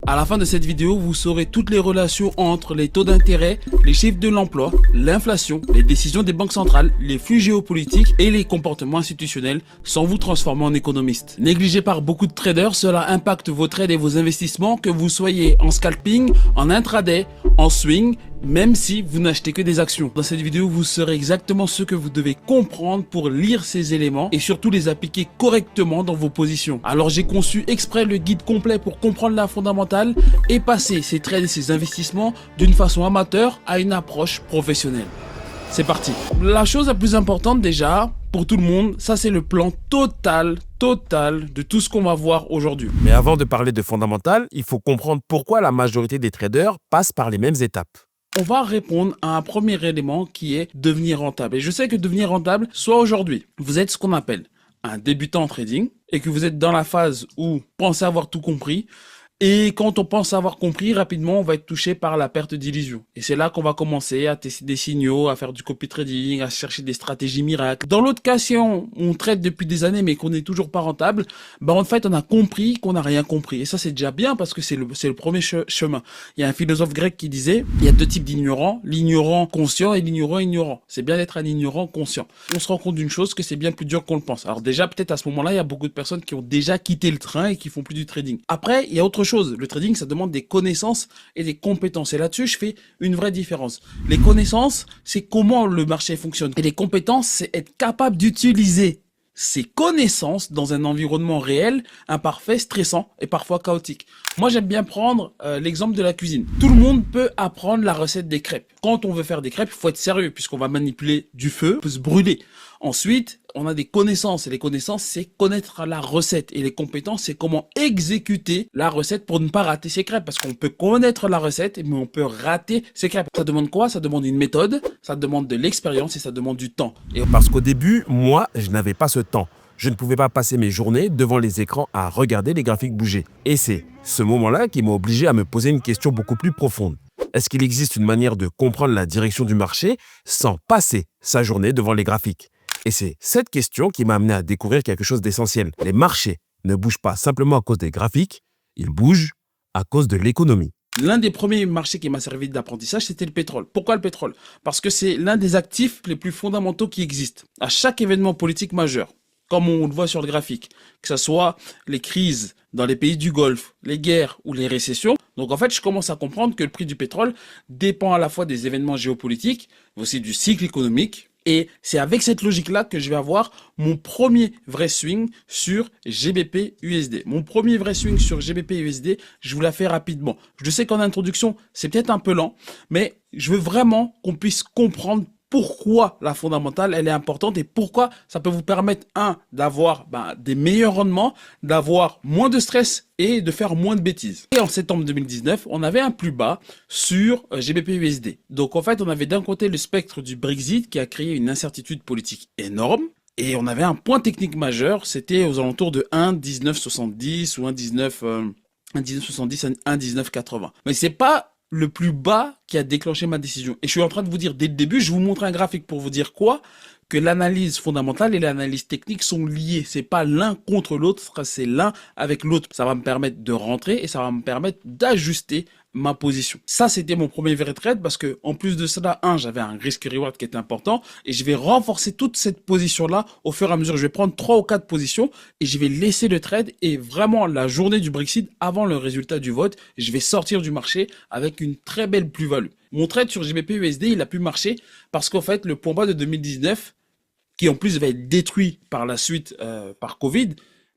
À la fin de cette vidéo, vous saurez toutes les relations entre les taux d'intérêt, les chiffres de l'emploi, l'inflation, les décisions des banques centrales, les flux géopolitiques et les comportements institutionnels sans vous transformer en économiste. Négligé par beaucoup de traders, cela impacte vos trades et vos investissements, que vous soyez en scalping, en intraday, en swing, même si vous n'achetez que des actions. Dans cette vidéo, vous saurez exactement ce que vous devez comprendre pour lire ces éléments et surtout les appliquer correctement dans vos positions. Alors j'ai conçu exprès le guide complet pour comprendre la fondamentale et passer ces trades et ces investissements d'une façon amateur à une approche professionnelle. C'est parti. La chose la plus importante déjà, pour tout le monde, ça c'est le plan total de tout ce qu'on va voir aujourd'hui. Mais avant de parler de fondamental, il faut comprendre pourquoi la majorité des traders passent par les mêmes étapes. On va répondre à un premier élément qui est devenir rentable. Et je sais que devenir rentable, soit aujourd'hui, vous êtes ce qu'on appelle un débutant en trading et que vous êtes dans la phase où vous pensez avoir tout compris. Et quand on pense avoir compris, rapidement, on va être touché par la perte d'illusion. Et c'est là qu'on va commencer à tester des signaux, à faire du copy trading, à chercher des stratégies miracles. Dans l'autre cas, si on trade depuis des années mais qu'on n'est toujours pas rentable, en fait, on a compris qu'on n'a rien compris. Et ça, c'est déjà bien parce que c'est le premier chemin. Il y a un philosophe grec qui disait, il y a deux types d'ignorants, l'ignorant conscient et l'ignorant ignorant. C'est bien d'être un ignorant conscient. On se rend compte d'une chose, que c'est bien plus dur qu'on le pense. Alors déjà, peut-être à ce moment-là, il y a beaucoup de personnes qui ont déjà quitté le train et qui font plus du trading. Après, il y a autre chose. Le trading, ça demande des connaissances et des compétences. Et là-dessus, je fais une vraie différence. Les connaissances, c'est comment le marché fonctionne. Et les compétences, c'est être capable d'utiliser ces connaissances dans un environnement réel, imparfait, stressant et parfois chaotique. Moi, j'aime bien prendre l'exemple de la cuisine. Tout le monde peut apprendre la recette des crêpes. Quand on veut faire des crêpes, il faut être sérieux puisqu'on va manipuler du feu, on peut se brûler. Ensuite, on a des connaissances et les connaissances, c'est connaître la recette et les compétences, c'est comment exécuter la recette pour ne pas rater ses crêpes parce qu'on peut connaître la recette, mais on peut rater ses crêpes. Ça demande quoi? Ça demande une méthode, ça demande de l'expérience et ça demande du temps. Et parce qu'au début, moi, je n'avais pas ce temps. Je ne pouvais pas passer mes journées devant les écrans à regarder les graphiques bouger. Et c'est ce moment-là qui m'a obligé à me poser une question beaucoup plus profonde. Est-ce qu'il existe une manière de comprendre la direction du marché sans passer sa journée devant les graphiques? Et c'est cette question qui m'a amené à découvrir quelque chose d'essentiel. Les marchés ne bougent pas simplement à cause des graphiques, ils bougent à cause de l'économie. L'un des premiers marchés qui m'a servi d'apprentissage, c'était le pétrole. Pourquoi le pétrole? Parce que c'est l'un des actifs les plus fondamentaux qui existent. À chaque événement politique majeur, comme on le voit sur le graphique, que ce soit les crises dans les pays du Golfe, les guerres ou les récessions. Donc en fait, je commence à comprendre que le prix du pétrole dépend à la fois des événements géopolitiques, mais aussi du cycle économique. Et c'est avec cette logique-là que je vais avoir mon premier vrai swing sur GBP USD. Mon premier vrai swing sur GBP USD, je vous la fais rapidement. Je sais qu'en introduction, c'est peut-être un peu lent, mais je veux vraiment qu'on puisse comprendre pourquoi la fondamentale, elle est importante et pourquoi ça peut vous permettre, d'avoir des meilleurs rendements, d'avoir moins de stress et de faire moins de bêtises. Et en septembre 2019, on avait un plus bas sur GBP USD. Donc en fait, on avait d'un côté le spectre du Brexit qui a créé une incertitude politique énorme. Et on avait un point technique majeur, c'était aux alentours de 1,1970 ou 1,1970 à 1,1980. Mais c'est pas le plus bas qui a déclenché ma décision. Et je suis en train de vous dire dès le début, je vous montre un graphique pour vous dire quoi? Que l'analyse fondamentale et l'analyse technique sont liées. C'est pas l'un contre l'autre, c'est l'un avec l'autre. Ça va me permettre de rentrer et ça va me permettre d'ajuster ma position. Ça, c'était mon premier vrai trade parce que, en plus de cela, j'avais un risk-reward qui était important et je vais renforcer toute cette position-là au fur et à mesure. Je vais prendre 3 ou 4 positions et je vais laisser le trade et vraiment la journée du Brexit avant le résultat du vote, je vais sortir du marché avec une très belle plus-value. Mon trade sur GBP USD, il a pu marcher parce qu'en fait, le point bas de 2019, qui en plus va être détruit par la suite par Covid,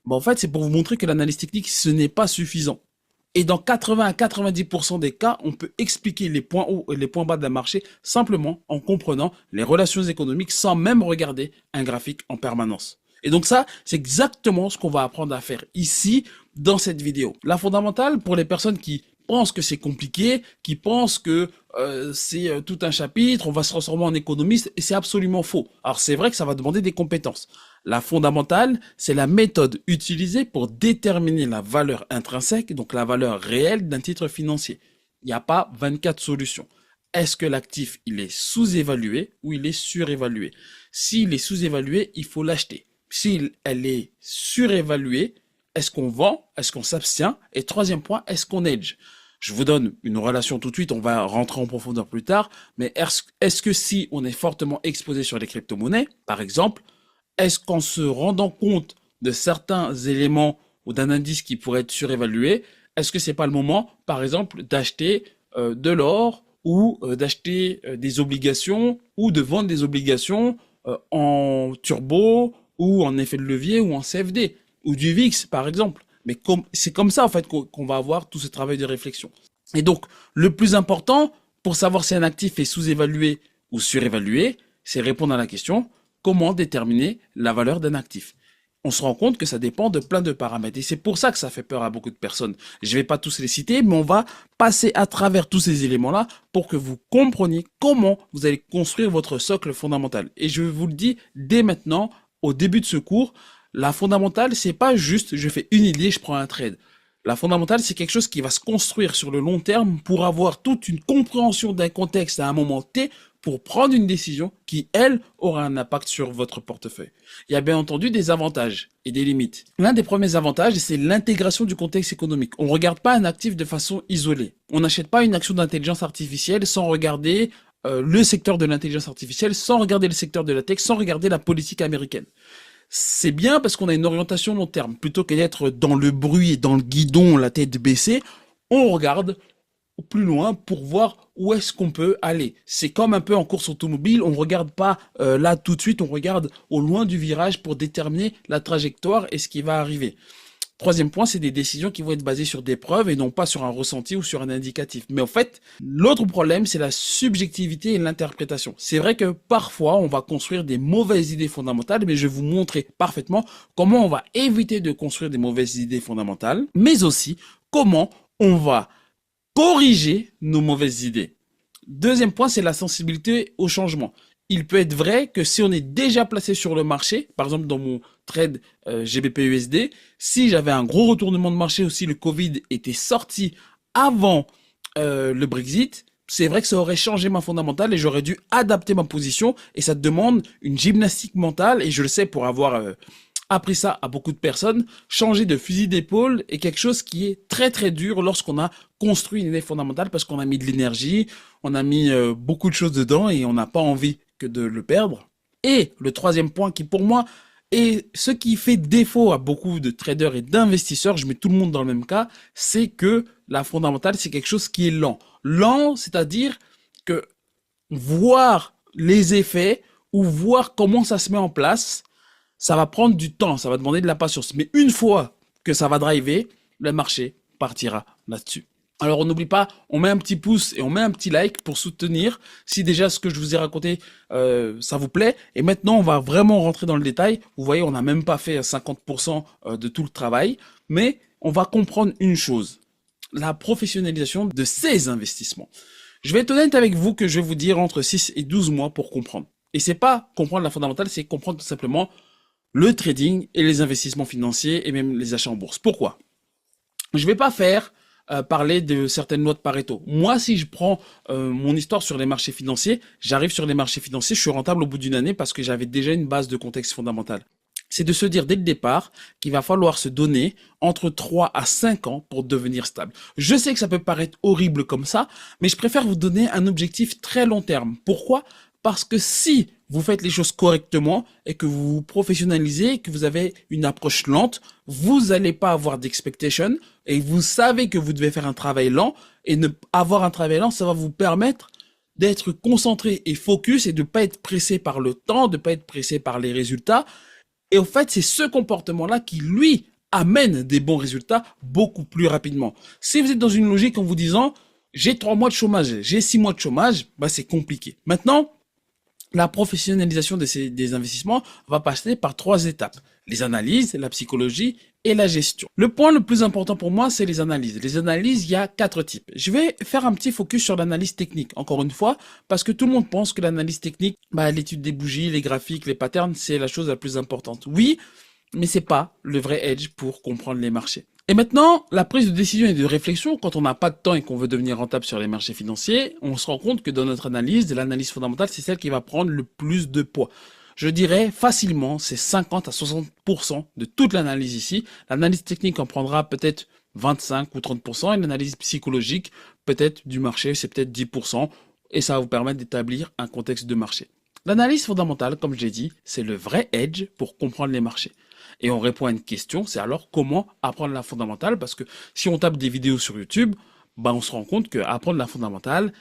en fait, c'est pour vous montrer que l'analyse technique, ce n'est pas suffisant. Et dans 80 à 90% des cas, on peut expliquer les points hauts et les points bas d'un marché simplement en comprenant les relations économiques sans même regarder un graphique en permanence. Et donc ça, c'est exactement ce qu'on va apprendre à faire ici dans cette vidéo. La fondamentale pour les personnes qui pensent que c'est compliqué, qui pensent que c'est tout un chapitre, on va se transformer en économiste, et c'est absolument faux. Alors c'est vrai que ça va demander des compétences. La fondamentale, c'est la méthode utilisée pour déterminer la valeur intrinsèque, donc la valeur réelle d'un titre financier. Il n'y a pas 24 solutions. Est-ce que l'actif, il est sous-évalué ou il est surévalué? S'il est sous-évalué, il faut l'acheter. Si elle est surévaluée, est-ce qu'on vend, est-ce qu'on s'abstient? Et troisième point, est-ce qu'on hedge? Je vous donne une relation tout de suite, on va rentrer en profondeur plus tard, mais est-ce que si on est fortement exposé sur les crypto-monnaies, par exemple, est-ce qu'en se rendant compte de certains éléments ou d'un indice qui pourrait être surévalué, est-ce que c'est pas le moment, par exemple, d'acheter de l'or ou d'acheter des obligations ou de vendre des obligations en turbo ou en effet de levier ou en CFD ou du VIX, par exemple? Mais c'est comme ça, en fait, qu'on va avoir tout ce travail de réflexion. Et donc, le plus important pour savoir si un actif est sous-évalué ou surévalué, c'est répondre à la question, comment déterminer la valeur d'un actif? On se rend compte que ça dépend de plein de paramètres. Et c'est pour ça que ça fait peur à beaucoup de personnes. Je vais pas tous les citer, mais on va passer à travers tous ces éléments-là pour que vous compreniez comment vous allez construire votre socle fondamental. Et je vous le dis dès maintenant, au début de ce cours, la fondamentale, c'est pas juste je fais une idée, je prends un trade. La fondamentale, c'est quelque chose qui va se construire sur le long terme pour avoir toute une compréhension d'un contexte à un moment T pour prendre une décision qui, elle, aura un impact sur votre portefeuille. Il y a bien entendu des avantages et des limites. L'un des premiers avantages, c'est l'intégration du contexte économique. On ne regarde pas un actif de façon isolée. On n'achète pas une action d'intelligence artificielle sans regarder le secteur de l'intelligence artificielle, sans regarder le secteur de la tech, sans regarder la politique américaine. C'est bien parce qu'on a une orientation long terme. Plutôt que d'être dans le bruit et dans le guidon, la tête baissée, on regarde plus loin pour voir où est-ce qu'on peut aller. C'est comme un peu en course automobile, on ne regarde pas là tout de suite, on regarde au loin du virage pour déterminer la trajectoire et ce qui va arriver. Troisième point, c'est des décisions qui vont être basées sur des preuves et non pas sur un ressenti ou sur un indicatif. Mais en fait, l'autre problème, c'est la subjectivité et l'interprétation. C'est vrai que parfois, on va construire des mauvaises idées fondamentales, mais je vais vous montrer parfaitement comment on va éviter de construire des mauvaises idées fondamentales, mais aussi comment on va corriger nos mauvaises idées. Deuxième point, c'est la sensibilité au changement. Il peut être vrai que si on est déjà placé sur le marché, par exemple dans mon trade GBP-USD, si j'avais un gros retournement de marché ou si le Covid était sorti avant le Brexit, c'est vrai que ça aurait changé ma fondamentale et j'aurais dû adapter ma position et ça demande une gymnastique mentale et je le sais pour avoir appris ça à beaucoup de personnes, changer de fusil d'épaule est quelque chose qui est très très dur lorsqu'on a construit une idée fondamentale parce qu'on a mis de l'énergie, on a mis beaucoup de choses dedans et on n'a pas envie que de le perdre. Et le troisième point qui pour moi est ce qui fait défaut à beaucoup de traders et d'investisseurs, je mets tout le monde dans le même cas, c'est que la fondamentale c'est quelque chose qui est lent. Lent, c'est-à-dire que voir les effets ou voir comment ça se met en place, ça va prendre du temps, ça va demander de la patience. Mais une fois que ça va driver, le marché partira là-dessus. Alors on n'oublie pas, on met un petit pouce et on met un petit like pour soutenir si déjà ce que je vous ai raconté, ça vous plaît. Et maintenant, on va vraiment rentrer dans le détail. Vous voyez, on n'a même pas fait 50% de tout le travail, mais on va comprendre une chose, la professionnalisation de ces investissements. Je vais être honnête avec vous que je vais vous dire entre 6 et 12 mois pour comprendre. Et c'est pas comprendre la fondamentale, c'est comprendre tout simplement le trading et les investissements financiers et même les achats en bourse. Pourquoi? Je vais pas faire parler de certaines lois de Pareto. Moi, si je prends mon histoire sur les marchés financiers, j'arrive sur les marchés financiers, je suis rentable au bout d'une année parce que j'avais déjà une base de contexte fondamental. C'est de se dire dès le départ qu'il va falloir se donner entre 3 à 5 ans pour devenir stable. Je sais que ça peut paraître horrible comme ça, mais je préfère vous donner un objectif très long terme. Pourquoi? Parce que si vous faites les choses correctement et que vous vous professionnalisez, que vous avez une approche lente, vous n'allez pas avoir d'expectation et vous savez que vous devez faire un travail lent et avoir un travail lent, ça va vous permettre d'être concentré et focus et de ne pas être pressé par le temps, de ne pas être pressé par les résultats. Et en fait, c'est ce comportement-là qui, lui, amène des bons résultats beaucoup plus rapidement. Si vous êtes dans une logique en vous disant, j'ai 3 mois de chômage, j'ai 6 mois de chômage, bah c'est compliqué. Maintenant, la professionnalisation des investissements va passer par 3 étapes. Les analyses, la psychologie et la gestion. Le point le plus important pour moi, c'est les analyses. Les analyses, il y a 4 types. Je vais faire un petit focus sur l'analyse technique, encore une fois, parce que tout le monde pense que l'analyse technique, l'étude des bougies, les graphiques, les patterns, c'est la chose la plus importante. Oui, mais c'est pas le vrai edge pour comprendre les marchés. Et maintenant, la prise de décision et de réflexion, quand on n'a pas de temps et qu'on veut devenir rentable sur les marchés financiers, on se rend compte que dans notre analyse, l'analyse fondamentale, c'est celle qui va prendre le plus de poids. Je dirais facilement, c'est 50 à 60% de toute l'analyse ici. L'analyse technique en prendra peut-être 25 ou 30%, et l'analyse psychologique, peut-être du marché, c'est peut-être 10%, et ça va vous permettre d'établir un contexte de marché. L'analyse fondamentale, comme je l'ai dit, c'est le vrai edge pour comprendre les marchés. Et on répond à une question, c'est alors comment apprendre la fondamentale, parce que si on tape des vidéos sur YouTube, on se rend compte qu'apprendre la fondamentale,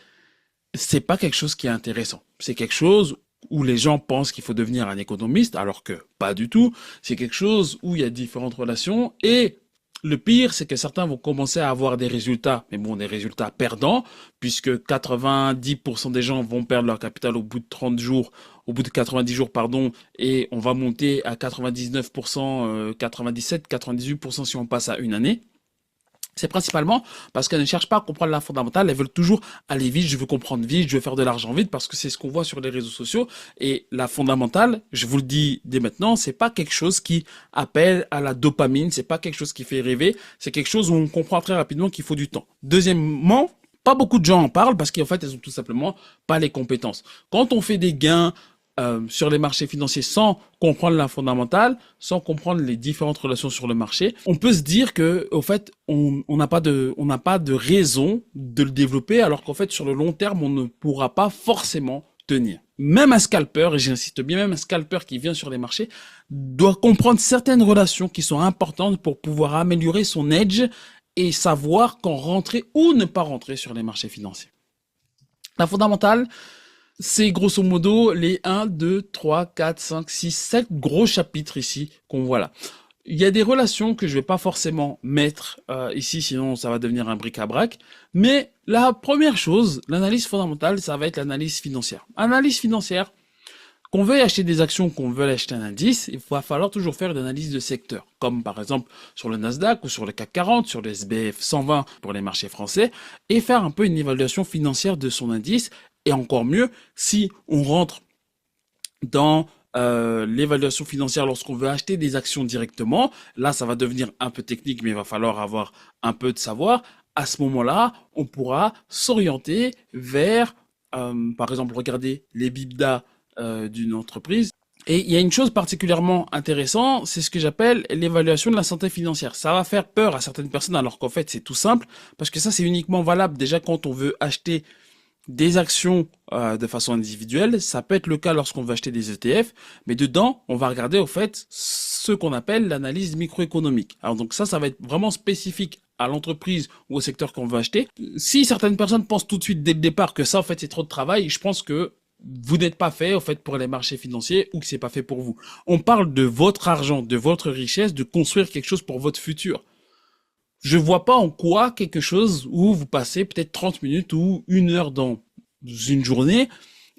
c'est pas quelque chose qui est intéressant. C'est quelque chose où les gens pensent qu'il faut devenir un économiste, alors que pas du tout. C'est quelque chose où il y a différentes relations, et le pire, c'est que certains vont commencer à avoir des résultats, mais bon, des résultats perdants, puisque 90% des gens vont perdre leur capital au bout de 30 jours, au bout de 90 jours, pardon, et on va monter à 99%, 97, 98% si on passe à une année. C'est principalement parce qu'elles ne cherchent pas à comprendre la fondamentale, elles veulent toujours aller vite, je veux comprendre vite, je veux faire de l'argent vite, parce que c'est ce qu'on voit sur les réseaux sociaux. Et la fondamentale, je vous le dis dès maintenant, c'est pas quelque chose qui appelle à la dopamine, c'est pas quelque chose qui fait rêver, c'est quelque chose où on comprend très rapidement qu'il faut du temps. Deuxièmement, pas beaucoup de gens en parlent parce qu'en fait, elles ont tout simplement pas les compétences. Quand on fait des gains sur les marchés financiers sans comprendre la fondamentale, sans comprendre les différentes relations sur le marché, on peut se dire que, au fait, on n'a pas de raison de le développer, alors qu'en fait, sur le long terme, on ne pourra pas forcément tenir. Même un scalper, et j'insiste bien, même un scalper qui vient sur les marchés, doit comprendre certaines relations qui sont importantes pour pouvoir améliorer son edge et savoir quand rentrer ou ne pas rentrer sur les marchés financiers. La fondamentale, c'est grosso modo les 1, 2, 3, 4, 5, 6, 7 gros chapitres ici qu'on voit là. Il y a des relations que je vais pas forcément mettre ici, sinon ça va devenir un bric-à-brac. Mais la première chose, l'analyse fondamentale, ça va être l'analyse financière. Analyse financière, qu'on veuille acheter des actions, qu'on veuille acheter un indice, il va falloir toujours faire une analyse de secteur. Comme par exemple sur le Nasdaq ou sur le CAC 40, sur le SBF 120 pour les marchés français, et faire un peu une évaluation financière de son indice. Et encore mieux, si on rentre dans l'évaluation financière lorsqu'on veut acheter des actions directement, là ça va devenir un peu technique, mais il va falloir avoir un peu de savoir. À ce moment-là, on pourra s'orienter vers, par exemple, regarder les EBITDA d'une entreprise. Et il y a une chose particulièrement intéressante, c'est ce que j'appelle l'évaluation de la santé financière. Ça va faire peur à certaines personnes, alors qu'en fait c'est tout simple, parce que ça c'est uniquement valable déjà quand on veut acheter des actions de façon individuelle. Ça peut être le cas lorsqu'on veut acheter des ETF, mais dedans, on va regarder au fait ce qu'on appelle l'analyse microéconomique. Alors donc ça va être vraiment spécifique à l'entreprise ou au secteur qu'on veut acheter. Si certaines personnes pensent tout de suite dès le départ que ça, en fait, c'est trop de travail, je pense que vous n'êtes pas fait, au fait, pour les marchés financiers ou que c'est pas fait pour vous. On parle de votre argent, de votre richesse, de construire quelque chose pour votre futur. Je vois pas en quoi quelque chose où vous passez peut-être 30 minutes ou 1 heure dans une journée,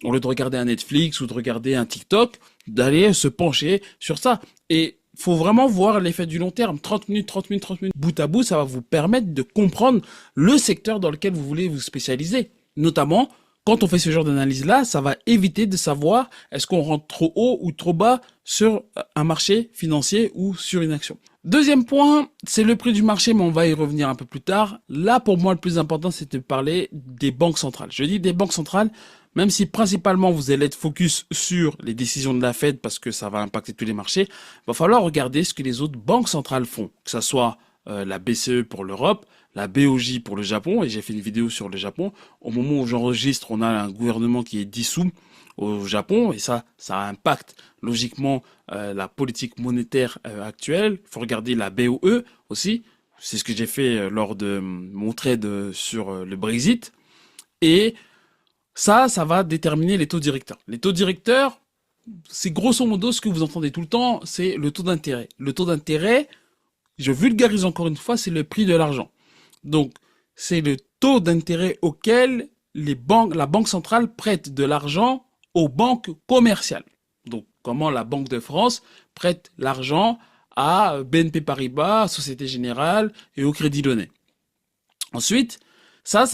au lieu de regarder un Netflix ou de regarder un TikTok, d'aller se pencher sur ça. Et faut vraiment voir l'effet du long terme. 30 minutes, 30 minutes, 30 minutes, bout à bout, ça va vous permettre de comprendre le secteur dans lequel vous voulez vous spécialiser. Notamment, quand on fait ce genre d'analyse-là, ça va éviter de savoir est-ce qu'on rentre trop haut ou trop bas sur un marché financier ou sur une action. Deuxième point, c'est le prix du marché, mais on va y revenir un peu plus tard. Là, pour moi, le plus important, c'est de parler des banques centrales. Je dis des banques centrales, même si principalement vous allez être focus sur les décisions de la Fed parce que ça va impacter tous les marchés, il va falloir regarder ce que les autres banques centrales font, que ça soit la BCE pour l'Europe, la BOJ pour le Japon, et j'ai fait une vidéo sur le Japon. Au moment où j'enregistre, on a un gouvernement qui est dissous au Japon, et ça impacte logiquement la politique monétaire actuelle. Il faut regarder la BOE aussi, c'est ce que j'ai fait lors de mon trade sur le Brexit, et ça va déterminer les taux directeurs. Les taux directeurs, c'est grosso modo ce que vous entendez tout le temps, c'est le taux d'intérêt. Le taux d'intérêt, je vulgarise encore une fois, c'est le prix de l'argent. Donc, c'est le taux d'intérêt auquel la banque centrale prête de l'argent aux banques commerciales. Donc, comment la Banque de France prête l'argent à BNP Paribas, à Société Générale et au Crédit Lyonnais. Ensuite, ça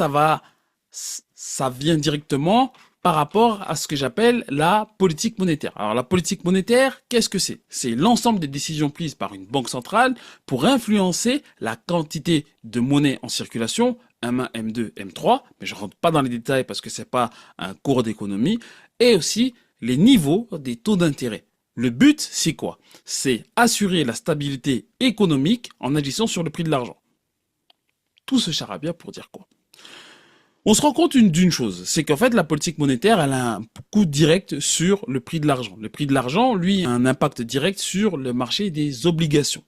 vient directement par rapport à ce que j'appelle la politique monétaire. Alors la politique monétaire, qu'est-ce que c'est? C'est l'ensemble des décisions prises par une banque centrale pour influencer la quantité de monnaie en circulation, M1, M2, M3, mais je rentre pas dans les détails parce que c'est pas un cours d'économie, et aussi les niveaux des taux d'intérêt. Le but, c'est quoi? C'est assurer la stabilité économique en agissant sur le prix de l'argent. Tout ce charabia pour dire quoi? On se rend compte d'une chose, c'est qu'en fait la politique monétaire, elle a un coup direct sur le prix de l'argent. Le prix de l'argent, lui, a un impact direct sur le marché des obligations.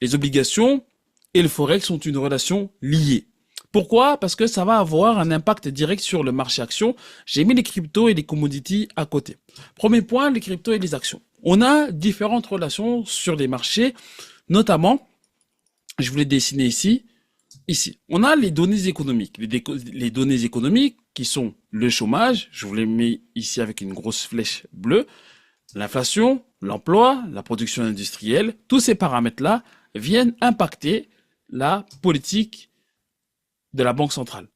Les obligations et le forex sont une relation liée. Pourquoi? Parce que ça va avoir un impact direct sur le marché action. J'ai mis les cryptos et les commodities à côté. Premier point, les cryptos et les actions. On a différentes relations sur les marchés, notamment, je vous l'ai dessiné ici, on a les données économiques. Les données économiques qui sont le chômage, je vous les mets ici avec une grosse flèche bleue, l'inflation, l'emploi, la production industrielle, tous ces paramètres-là viennent impacter la politique de la Banque centrale.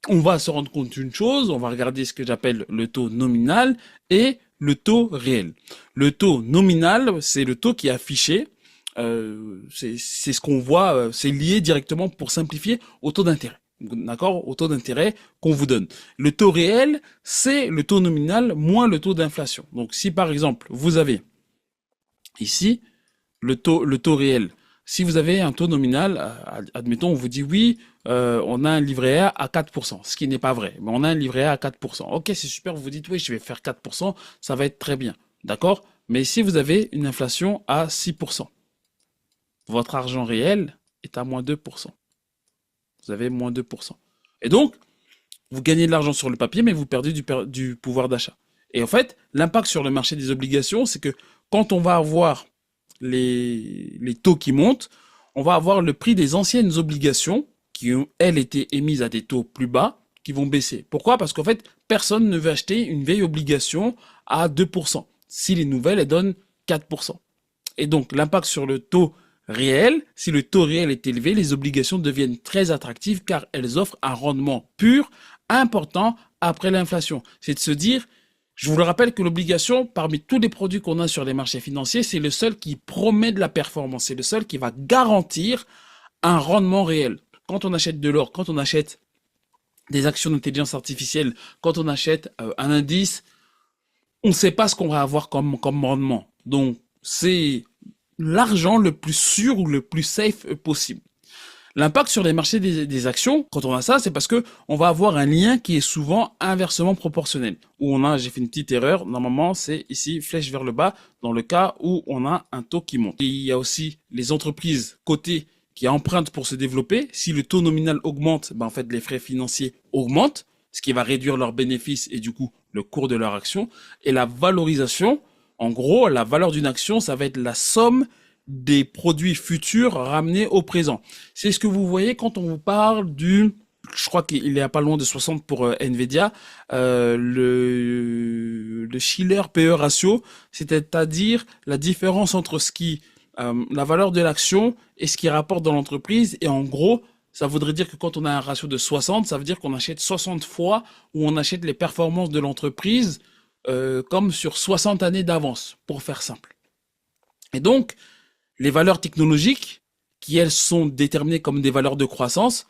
On va se rendre compte d'une chose, on va regarder ce que j'appelle le taux nominal et le taux réel. Le taux nominal, c'est le taux qui est affiché, c'est ce qu'on voit, c'est lié directement, pour simplifier, au taux d'intérêt. D'accord? Au taux d'intérêt qu'on vous donne. Le taux réel, c'est le taux nominal moins le taux d'inflation. Donc si par exemple, vous avez ici le taux réel, si vous avez un taux nominal, admettons, on vous dit oui, on a un livret A à 4%, ce qui n'est pas vrai, mais on a un livret A à 4%. Ok, c'est super, vous vous dites oui, je vais faire 4%, ça va être très bien, d'accord? Mais si vous avez une inflation à 6%, votre argent réel est à moins 2%. Vous avez moins 2%. Et donc, vous gagnez de l'argent sur le papier, mais vous perdez du pouvoir d'achat. Et en fait, l'impact sur le marché des obligations, c'est que quand on va avoir les taux qui montent, on va avoir le prix des anciennes obligations qui ont, elles, été émises à des taux plus bas, qui vont baisser. Pourquoi? Parce qu'en fait, personne ne veut acheter une vieille obligation à 2%, si les nouvelles, elles donnent 4%. Et donc, l'impact sur le taux réel, si le taux réel est élevé, les obligations deviennent très attractives car elles offrent un rendement pur important après l'inflation. C'est de se dire, je vous le rappelle que l'obligation, parmi tous les produits qu'on a sur les marchés financiers, c'est le seul qui promet de la performance. C'est le seul qui va garantir un rendement réel. Quand on achète de l'or, quand on achète des actions d'intelligence artificielle, quand on achète un indice, on ne sait pas ce qu'on va avoir comme rendement. Donc, c'est l'argent le plus sûr ou le plus safe possible. L'impact sur les marchés des actions, quand on a ça, c'est parce que on va avoir un lien qui est souvent inversement proportionnel. Où j'ai fait une petite erreur, normalement c'est ici, flèche vers le bas, dans le cas où on a un taux qui monte. Et il y a aussi les entreprises cotées qui empruntent pour se développer. Si le taux nominal augmente, en fait les frais financiers augmentent, ce qui va réduire leurs bénéfices et du coup le cours de leur action. Et la valorisation, en gros, la valeur d'une action, ça va être la somme des produits futurs ramenés au présent. C'est ce que vous voyez quand on vous parle je crois qu'il est à pas loin de 60 pour Nvidia, le Shiller PE ratio, c'est-à-dire la différence entre la valeur de l'action et ce qui rapporte dans l'entreprise. Et en gros, ça voudrait dire que quand on a un ratio de 60, ça veut dire qu'on achète 60 fois, ou on achète les performances de l'entreprise comme sur 60 années d'avance, pour faire simple. Et donc, les valeurs technologiques, qui elles sont déterminées comme des valeurs de croissance,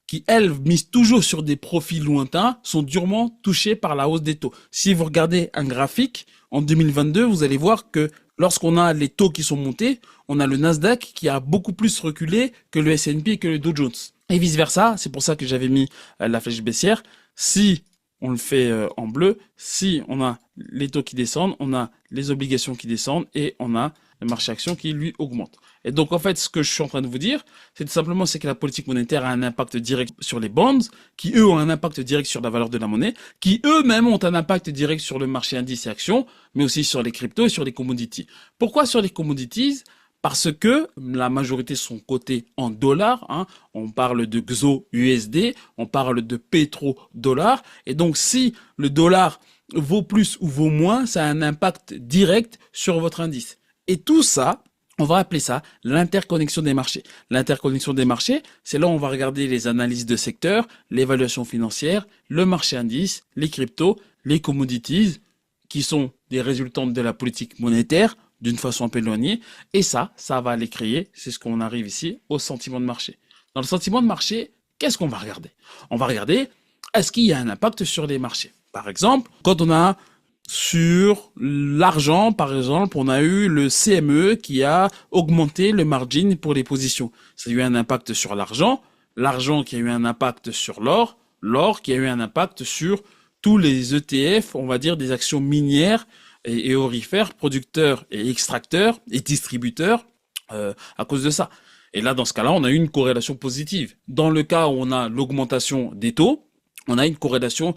qui elles misent toujours sur des profits lointains, sont durement touchées par la hausse des taux. Si vous regardez un graphique, en 2022, vous allez voir que lorsqu'on a les taux qui sont montés, on a le Nasdaq qui a beaucoup plus reculé que le S&P et que le Dow Jones. Et vice versa, c'est pour ça que j'avais mis la flèche baissière. Si on le fait en bleu, si on a les taux qui descendent, on a les obligations qui descendent et on a le marché action qui lui augmente. Et donc en fait, ce que je suis en train de vous dire, c'est tout simplement que la politique monétaire a un impact direct sur les bonds, qui eux ont un impact direct sur la valeur de la monnaie, qui eux-mêmes ont un impact direct sur le marché indice et actions, mais aussi sur les cryptos et sur les commodities. Pourquoi sur les commodities? Parce que la majorité sont cotées en dollars, on parle de XO USD, on parle de pétrodollar, et donc si le dollar vaut plus ou vaut moins, ça a un impact direct sur votre indice. Et tout ça, on va appeler ça l'interconnexion des marchés. L'interconnexion des marchés, c'est là où on va regarder les analyses de secteur, l'évaluation financière, le marché indice, les cryptos, les commodities, qui sont des résultantes de la politique monétaire, d'une façon un peu éloignée. Et ça va aller créer, c'est ce qu'on arrive ici, au sentiment de marché. Dans le sentiment de marché, qu'est-ce qu'on va regarder? On va regarder, est-ce qu'il y a un impact sur les marchés? Par exemple, quand on a sur l'argent, par exemple, on a eu le CME qui a augmenté le margin pour les positions. Ça a eu un impact sur l'argent, l'argent qui a eu un impact sur l'or, l'or qui a eu un impact sur tous les ETF, on va dire des actions minières et aurifères, producteurs et extracteurs et distributeurs à cause de ça. Et là, dans ce cas-là, on a eu une corrélation positive. Dans le cas où on a l'augmentation des taux, on a une corrélation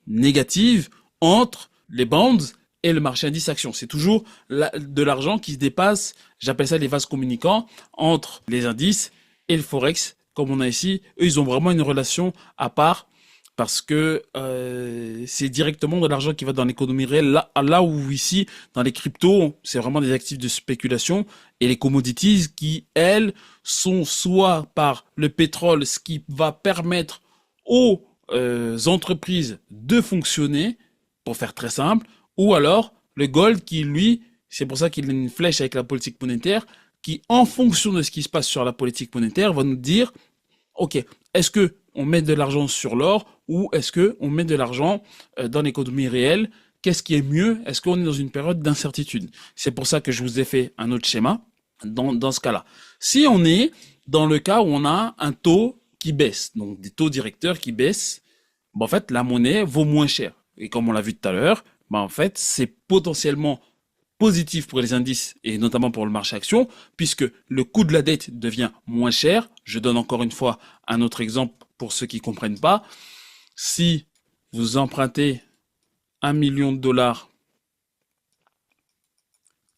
négative entre les bonds et le marché indice action. C'est toujours de l'argent qui se dépasse, j'appelle ça les vases communicants, entre les indices et le forex, comme on a ici. Eux, ils ont vraiment une relation à part parce que c'est directement de l'argent qui va dans l'économie réelle. Là où ici, dans les cryptos, c'est vraiment des actifs de spéculation et les commodities qui, elles, sont soit par le pétrole, ce qui va permettre aux entreprises de fonctionner, pour faire très simple, ou alors le gold qui, lui, c'est pour ça qu'il a une flèche avec la politique monétaire, qui, en fonction de ce qui se passe sur la politique monétaire, va nous dire, ok, est-ce que on met de l'argent sur l'or ou est-ce que on met de l'argent dans l'économie réelle? Qu'est-ce qui est mieux? Est-ce qu'on est dans une période d'incertitude? C'est pour ça que je vous ai fait un autre schéma dans ce cas-là. Si on est dans le cas où on a un taux qui baisse, donc des taux directeurs qui baissent, en fait, la monnaie vaut moins cher. Et comme on l'a vu tout à l'heure, en fait, c'est potentiellement positif pour les indices et notamment pour le marché action, puisque le coût de la dette devient moins cher. Je donne encore une fois un autre exemple pour ceux qui comprennent pas. Si vous empruntez 1 million de dollars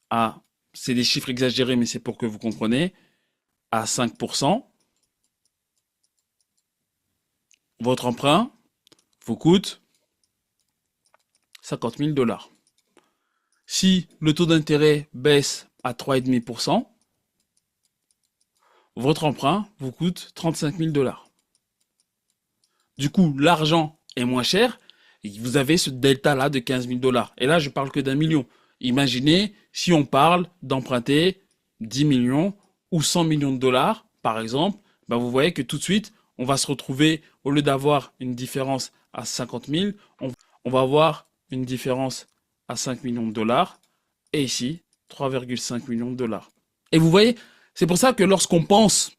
à, c'est des chiffres exagérés, mais c'est pour que vous compreniez, à 5%, votre emprunt vous coûte 50 000 dollars. Si le taux d'intérêt baisse à 3,5%, votre emprunt vous coûte 35 000 dollars. Du coup, l'argent est moins cher et vous avez ce delta-là de 15 000 dollars. Et là, je parle que d'1 million. Imaginez si on parle d'emprunter 10 millions ou 100 millions de dollars, par exemple, vous voyez que tout de suite, on va se retrouver, au lieu d'avoir une différence à 50 000, on va avoir une différence à 5 millions de dollars et ici 3,5 millions de dollars. Et vous voyez, c'est pour ça que lorsqu'on pense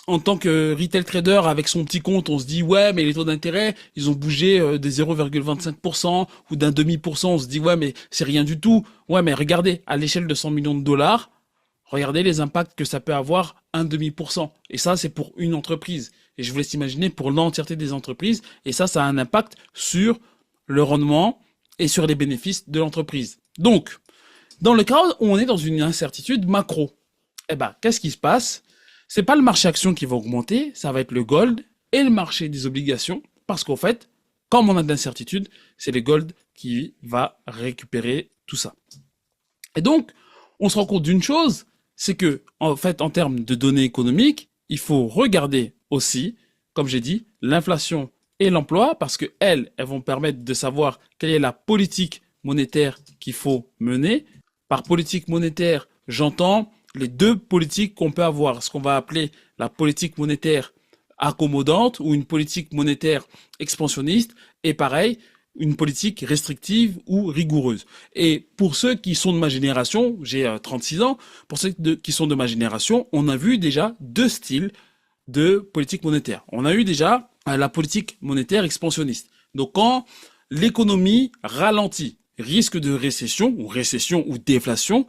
en tant que retail trader avec son petit compte, on se dit ouais mais les taux d'intérêt ils ont bougé de 0,25% ou d'un demi%, on se dit ouais mais c'est rien du tout. Ouais mais regardez, à l'échelle de 100 millions de dollars, regardez les impacts que ça peut avoir 1,5%. Et ça c'est pour une entreprise. Et je vous laisse imaginer pour l'entièreté des entreprises. Et ça a un impact sur le rendement et sur les bénéfices de l'entreprise. Donc, dans le cas où on est dans une incertitude macro, qu'est-ce qui se passe? C'est pas le marché action qui va augmenter, ça va être le gold et le marché des obligations, parce qu'en fait, comme on a de l'incertitude, c'est le gold qui va récupérer tout ça. Et donc, on se rend compte d'une chose, c'est que, en fait, en termes de données économiques, il faut regarder aussi, comme j'ai dit, l'inflation et l'emploi, parce que elles vont permettre de savoir quelle est la politique monétaire qu'il faut mener. Par politique monétaire, j'entends les deux politiques qu'on peut avoir, ce qu'on va appeler la politique monétaire accommodante ou une politique monétaire expansionniste, et pareil, une politique restrictive ou rigoureuse. Et pour ceux qui sont de ma génération, j'ai 36 ans, pour ceux qui sont de ma génération, on a vu déjà deux styles de politique monétaire. On a eu déjà la politique monétaire expansionniste. Donc quand l'économie ralentit, risque de récession ou déflation,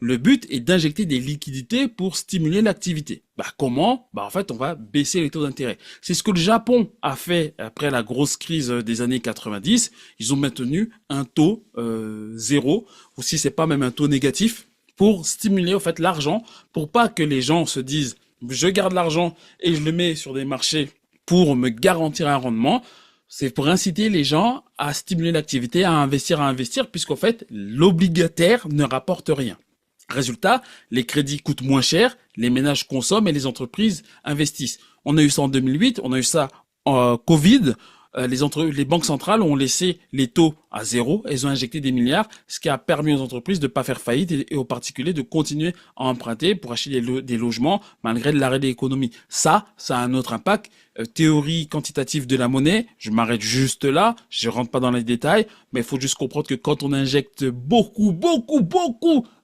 le but est d'injecter des liquidités pour stimuler l'activité. Comment? En fait, on va baisser les taux d'intérêt. C'est ce que le Japon a fait après la grosse crise des années 90. Ils ont maintenu un taux zéro, ou si c'est pas même un taux négatif, pour stimuler en fait l'argent, pour pas que les gens se disent je garde l'argent et je le mets sur des marchés pour me garantir un rendement. C'est pour inciter les gens à stimuler l'activité, à investir, puisqu'en fait, l'obligataire ne rapporte rien. Résultat, les crédits coûtent moins cher, les ménages consomment et les entreprises investissent. On a eu ça en 2008, on a eu ça en Covid. Les banques centrales ont laissé les taux à zéro, elles ont injecté des milliards, ce qui a permis aux entreprises de ne pas faire faillite et aux particuliers de continuer à emprunter pour acheter des logements malgré l'arrêt de l'économie. Ça a un autre impact théorie quantitative de la monnaie. Je m'arrête juste là, je rentre pas dans les détails, mais il faut juste comprendre que quand on injecte beaucoup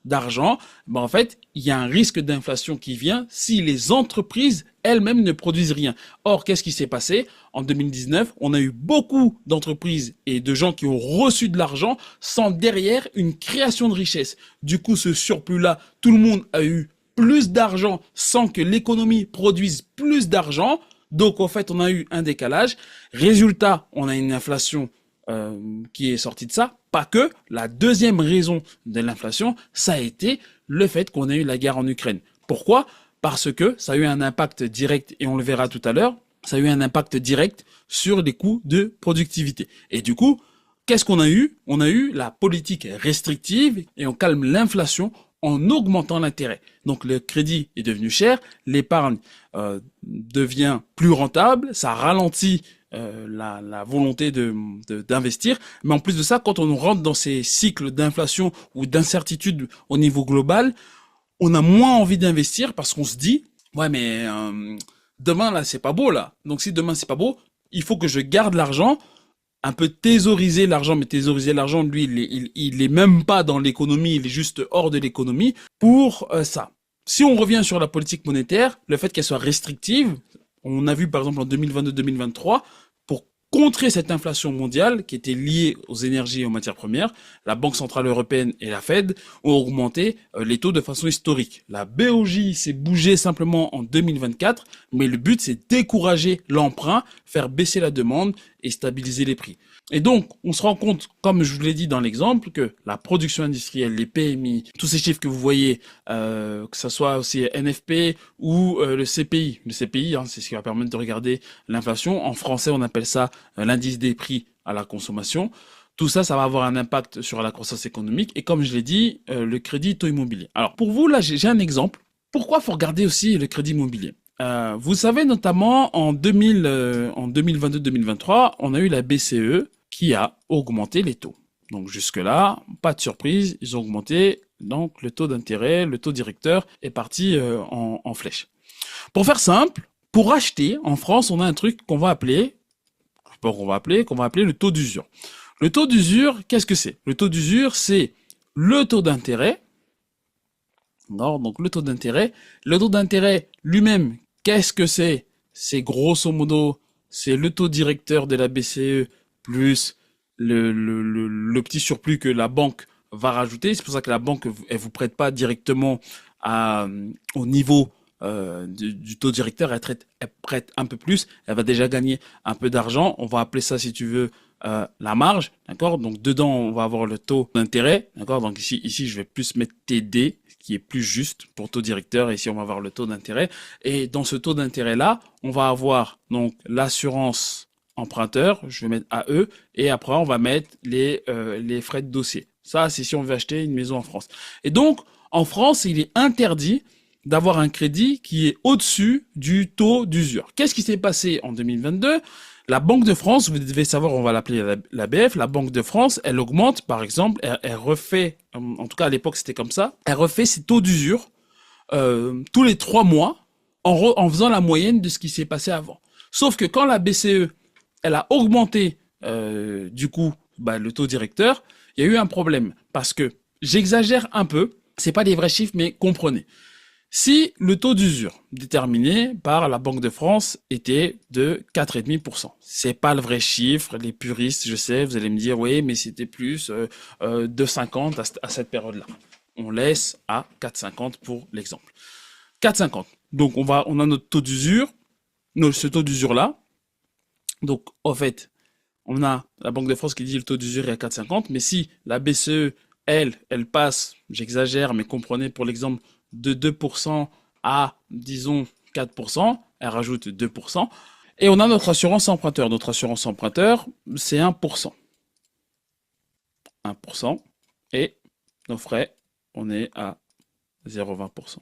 d'argent, ben en fait, il y a un risque d'inflation qui vient si les entreprises elles-mêmes ne produisent rien. Or, qu'est-ce qui s'est passé? En 2019, on a eu beaucoup d'entreprises et de gens qui ont reçu de l'argent sans derrière une création de richesse. Du coup, ce surplus-là, tout le monde a eu plus d'argent sans que l'économie produise plus d'argent. Donc, en fait, on a eu un décalage. Résultat, on a une inflation qui est sortie de ça. Pas que. La deuxième raison de l'inflation, ça a été le fait qu'on a eu la guerre en Ukraine. Pourquoi? Parce que ça a eu un impact direct, et on le verra tout à l'heure, ça a eu un impact direct sur les coûts de productivité. Et du coup, qu'est-ce qu'on a eu? On a eu la politique restrictive et on calme l'inflation en augmentant l'intérêt. Donc le crédit est devenu cher, l'épargne devient plus rentable, ça ralentit la volonté d'investir. Mais en plus de ça, quand on rentre dans ces cycles d'inflation ou d'incertitude au niveau global, on a moins envie d'investir parce qu'on se dit, ouais mais demain là c'est pas beau là. Donc si demain c'est pas beau, il faut que je garde l'argent, un peu thésauriser l'argent, mais thésauriser l'argent, lui, il est même pas dans l'économie, il est juste hors de l'économie pour ça. Si on revient sur la politique monétaire, le fait qu'elle soit restrictive, on a vu par exemple en 2022-2023, pour contrer cette inflation mondiale qui était liée aux énergies et aux matières premières, la Banque Centrale Européenne et la Fed ont augmenté les taux de façon historique. La BOJ s'est bougée simplement en 2024, mais le but c'est décourager l'emprunt, faire baisser la demande et stabiliser les prix. Et donc, on se rend compte, comme je vous l'ai dit dans l'exemple, que la production industrielle, les PMI, tous ces chiffres que vous voyez, que ce soit aussi NFP ou le CPI. Le CPI, c'est ce qui va permettre de regarder l'inflation. En français, on appelle ça l'indice des prix à la consommation. Tout ça, ça va avoir un impact sur la croissance économique. Et comme je l'ai dit, le crédit taux immobilier. Alors, pour vous, là, j'ai un exemple. Pourquoi faut regarder aussi le crédit immobilier? Vous savez, notamment en 2022-2023, on a eu la BCE qui a augmenté les taux. Donc jusque-là, pas de surprise, ils ont augmenté donc le taux d'intérêt, le taux directeur est parti en flèche. Pour faire simple, pour acheter, en France, on a un truc qu'on va appeler le taux d'usure. Le taux d'usure, qu'est-ce que c'est? Le taux d'usure, c'est le taux d'intérêt. Non, donc le taux d'intérêt. Le taux d'intérêt lui-même, qu'est-ce que c'est? C'est grosso modo, c'est le taux directeur de la BCE plus le petit surplus que la banque va rajouter. C'est pour ça que la banque, elle vous prête pas directement au niveau du taux directeur, elle prête un peu plus, elle va déjà gagner un peu d'argent. On va appeler ça, si tu veux, la marge, d'accord? Donc dedans, on va avoir le taux d'intérêt, d'accord? Donc ici, je vais plus mettre TD, qui est plus juste pour taux directeur. Et ici, on va avoir le taux d'intérêt. Et dans ce taux d'intérêt-là, on va avoir donc l'assurance emprunteur, je vais mettre AE, et après, on va mettre les frais de dossier. Ça, c'est si on veut acheter une maison en France. Et donc, en France, il est interdit d'avoir un crédit qui est au-dessus du taux d'usure. Qu'est-ce qui s'est passé en 2022? La Banque de France, vous devez savoir, on va l'appeler la BF, la Banque de France, elle augmente, par exemple, elle refait, en tout cas à l'époque c'était comme ça, elle refait ses taux d'usure tous les 3 mois en faisant la moyenne de ce qui s'est passé avant. Sauf que quand la BCE, elle a augmenté du coup le taux directeur, il y a eu un problème. Parce que, j'exagère un peu, c'est pas des vrais chiffres, mais comprenez. Si le taux d'usure déterminé par la Banque de France était de 4,5%, c'est pas le vrai chiffre, les puristes, je sais, vous allez me dire, oui, mais c'était plus de 50 à cette période-là. On laisse à 4,50 pour l'exemple. 4,50. Donc on a notre taux d'usure, ce taux d'usure-là. Donc en fait, on a la Banque de France qui dit le taux d'usure est à 4,50, mais si la BCE, elle passe, j'exagère, mais comprenez pour l'exemple, de 2% à, disons, 4%, elle rajoute 2%, et on a notre assurance emprunteur. Notre assurance emprunteur, c'est 1%. 1%, et nos frais, on est à 0,20%.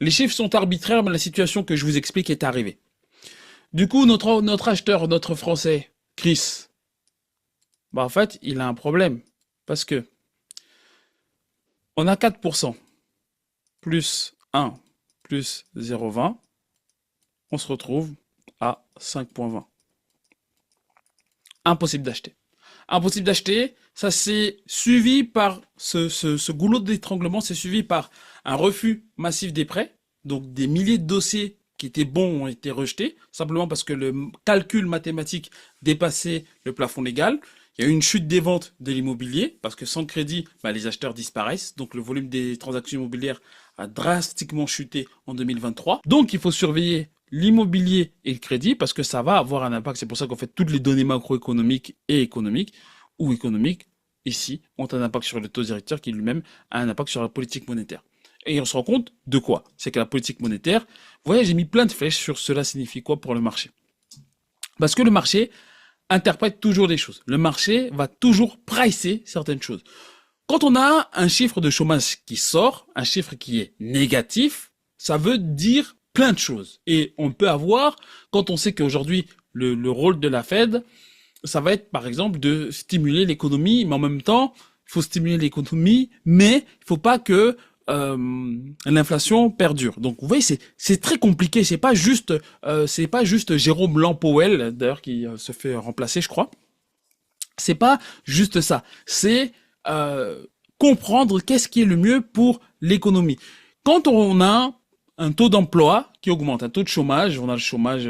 Les chiffres sont arbitraires, mais la situation que je vous explique est arrivée. Du coup, notre acheteur, notre Français, Chris, en fait, il a un problème, parce que on a 4%. Plus 1 plus 0,20, on se retrouve à 5,20. Impossible d'acheter. Impossible d'acheter. Ça s'est suivi par ce goulot d'étranglement, c'est suivi par un refus massif des prêts. Donc des milliers de dossiers qui étaient bons ont été rejetés, simplement parce que le calcul mathématique dépassait le plafond légal. Il y a eu une chute des ventes de l'immobilier, parce que sans crédit, les acheteurs disparaissent. Donc le volume des transactions immobilières a drastiquement chuté en 2023. Donc il faut surveiller l'immobilier et le crédit, parce que ça va avoir un impact. C'est pour ça qu'en fait, toutes les données macroéconomiques et économiques, ou économiques, ici, ont un impact sur le taux directeur qui lui-même a un impact sur la politique monétaire. Et on se rend compte de quoi? C'est que la politique monétaire, vous voyez, j'ai mis plein de flèches sur cela signifie quoi pour le marché. Parce que le marché interprète toujours des choses. Le marché va toujours pricer certaines choses. Quand on a un chiffre de chômage qui sort, un chiffre qui est négatif, ça veut dire plein de choses. Et on peut avoir, quand on sait qu'aujourd'hui, le rôle de la Fed, ça va être par exemple de stimuler l'économie, mais en même temps, il faut stimuler l'économie, mais il faut pas que l'inflation perdure. Donc vous voyez, c'est très compliqué. C'est pas juste Jérôme Lampowell d'ailleurs qui se fait remplacer, je crois. C'est pas juste ça. C'est comprendre qu'est-ce qui est le mieux pour l'économie. Quand on a un taux d'emploi qui augmente, un taux de chômage, on a le chômage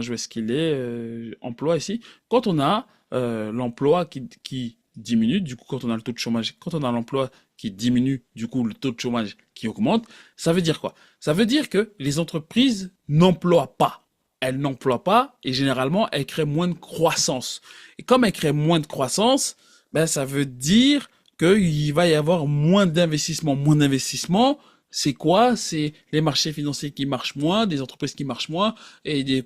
où est-ce qu'il est, emploi ici. Quand on a l'emploi qui diminue, du coup quand on a le taux de chômage, quand on a l'emploi qui diminue, du coup le taux de chômage qui augmente, ça veut dire quoi? Ça veut dire que les entreprises n'emploient pas. Elles n'emploient pas et généralement elles créent moins de croissance. Et comme elles créent moins de croissance, ça veut dire qu'il va y avoir moins d'investissement. Moins d'investissement, c'est quoi? C'est les marchés financiers qui marchent moins, des entreprises qui marchent moins, et du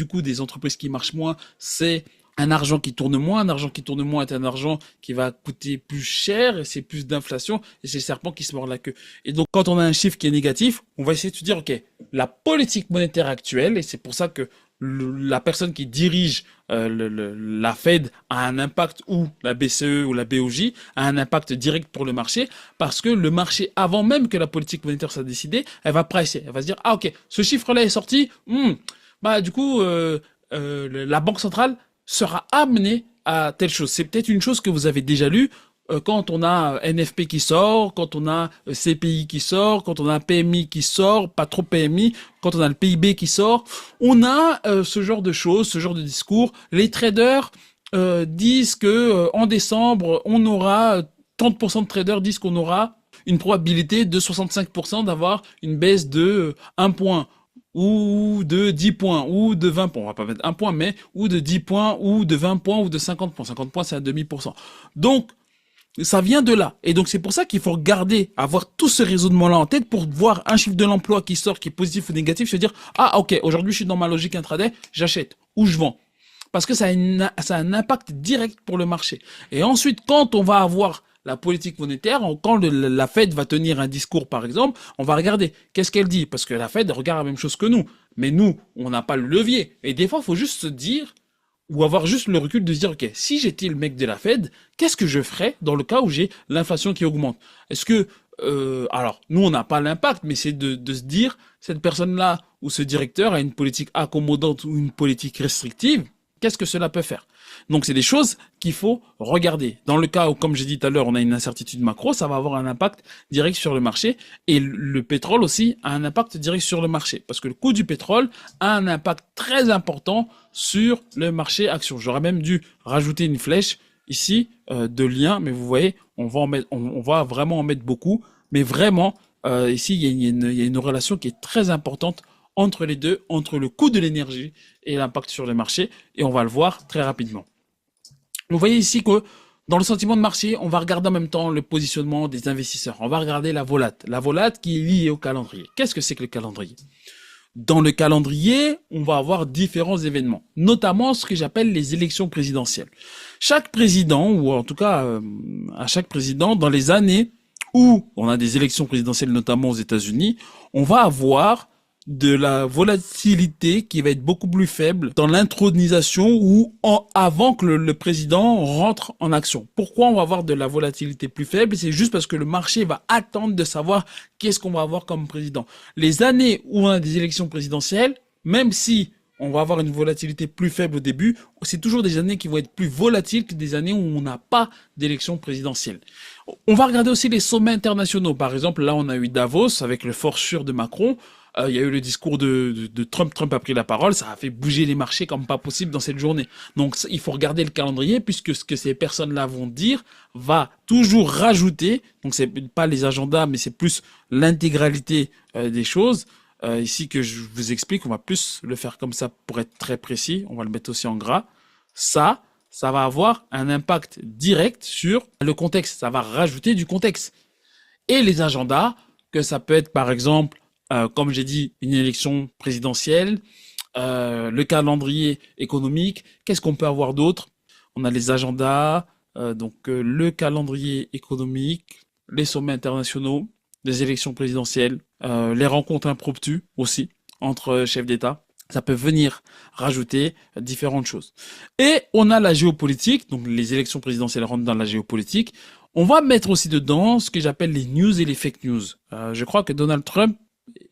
coup des entreprises qui marchent moins, c'est un argent qui tourne moins. Un argent qui tourne moins est un argent qui va coûter plus cher, et c'est plus d'inflation, et c'est le serpent qui se mord la queue. Et donc, quand on a un chiffre qui est négatif, on va essayer de se dire, ok, la politique monétaire actuelle, et c'est pour ça que la personne qui dirige la Fed a un impact, ou la BCE ou la BOJ a un impact direct pour le marché, parce que le marché, avant même que la politique monétaire soit décidée, elle va pricer. Elle va se dire, ah ok, ce chiffre-là est sorti, du coup, la Banque centrale sera amené à telle chose. C'est peut-être une chose que vous avez déjà lue quand on a NFP qui sort, quand on a CPI qui sort, quand on a PMI qui sort, pas trop PMI, quand on a le PIB qui sort. On a ce genre de choses, ce genre de discours. Les traders disent que en décembre, on aura 30% de traders disent qu'on aura une probabilité de 65% d'avoir une baisse de 1 point. Ou de 10 points, ou de 20 points, on va pas mettre 1 point, mais ou de 10 points, ou de 20 points, ou de 50 points. 50 points, c'est un demi%. Donc, ça vient de là. Et donc, c'est pour ça qu'il faut regarder, avoir tout ce raisonnement-là en tête pour voir un chiffre de l'emploi qui sort, qui est positif ou négatif, se dire, ah, ok, aujourd'hui, je suis dans ma logique intraday, j'achète, ou je vends. Parce que ça a un impact direct pour le marché. Et ensuite, quand on va avoir la politique monétaire, quand la Fed va tenir un discours, par exemple, on va regarder qu'est-ce qu'elle dit, parce que la Fed regarde la même chose que nous. Mais nous, on n'a pas le levier. Et des fois, il faut juste se dire, ou avoir juste le recul de se dire, ok, si j'étais le mec de la Fed, qu'est-ce que je ferais dans le cas où j'ai l'inflation qui augmente? Est-ce que, alors, nous, on n'a pas l'impact, mais c'est de se dire, cette personne-là, ou ce directeur a une politique accommodante ou une politique restrictive, qu'est-ce que cela peut faire? Donc, c'est des choses qu'il faut regarder. Dans le cas où, comme j'ai dit tout à l'heure, on a une incertitude macro, ça va avoir un impact direct sur le marché. Et le pétrole aussi a un impact direct sur le marché. Parce que le coût du pétrole a un impact très important sur le marché action. J'aurais même dû rajouter une flèche ici de lien, mais vous voyez, on va vraiment en mettre beaucoup. Mais vraiment, ici, il y a une relation qui est très importante entre les deux, entre le coût de l'énergie et l'impact sur le marché, et on va le voir très rapidement. Vous voyez ici que dans le sentiment de marché, on va regarder en même temps le positionnement des investisseurs. On va regarder la volate qui est liée au calendrier. Qu'est-ce que c'est que le calendrier? Dans le calendrier, on va avoir différents événements, notamment ce que j'appelle les élections présidentielles. Chaque président, ou en tout cas à chaque président, dans les années où on a des élections présidentielles, notamment aux États-Unis, on va avoir de la volatilité qui va être beaucoup plus faible dans l'intronisation ou avant que le président rentre en action. Pourquoi on va avoir de la volatilité plus faible? C'est juste parce que le marché va attendre de savoir qu'est-ce qu'on va avoir comme président. Les années où on a des élections présidentielles, même si on va avoir une volatilité plus faible au début. C'est toujours des années qui vont être plus volatiles que des années où on n'a pas d'élection présidentielle. On va regarder aussi les sommets internationaux. Par exemple, là, on a eu Davos avec le forçure de Macron. Il y a eu le discours de Trump. Trump a pris la parole. Ça a fait bouger les marchés comme pas possible dans cette journée. Donc, il faut regarder le calendrier puisque ce que ces personnes-là vont dire va toujours rajouter. Donc, c'est pas les agendas, mais c'est plus l'intégralité des choses. Ici que je vous explique, on va plus le faire comme ça pour être très précis. On va le mettre aussi en gras. Ça va avoir un impact direct sur le contexte. Ça va rajouter du contexte. Et les agendas, que ça peut être par exemple, comme j'ai dit, une élection présidentielle, le calendrier économique. Qu'est-ce qu'on peut avoir d'autre? On a les agendas, le calendrier économique, les sommets internationaux, les élections présidentielles, les rencontres impromptues aussi entre chefs d'État. Ça peut venir rajouter différentes choses. Et on a la géopolitique, donc les élections présidentielles rentrent dans la géopolitique. On va mettre aussi dedans ce que j'appelle les news et les fake news. Je crois que Donald Trump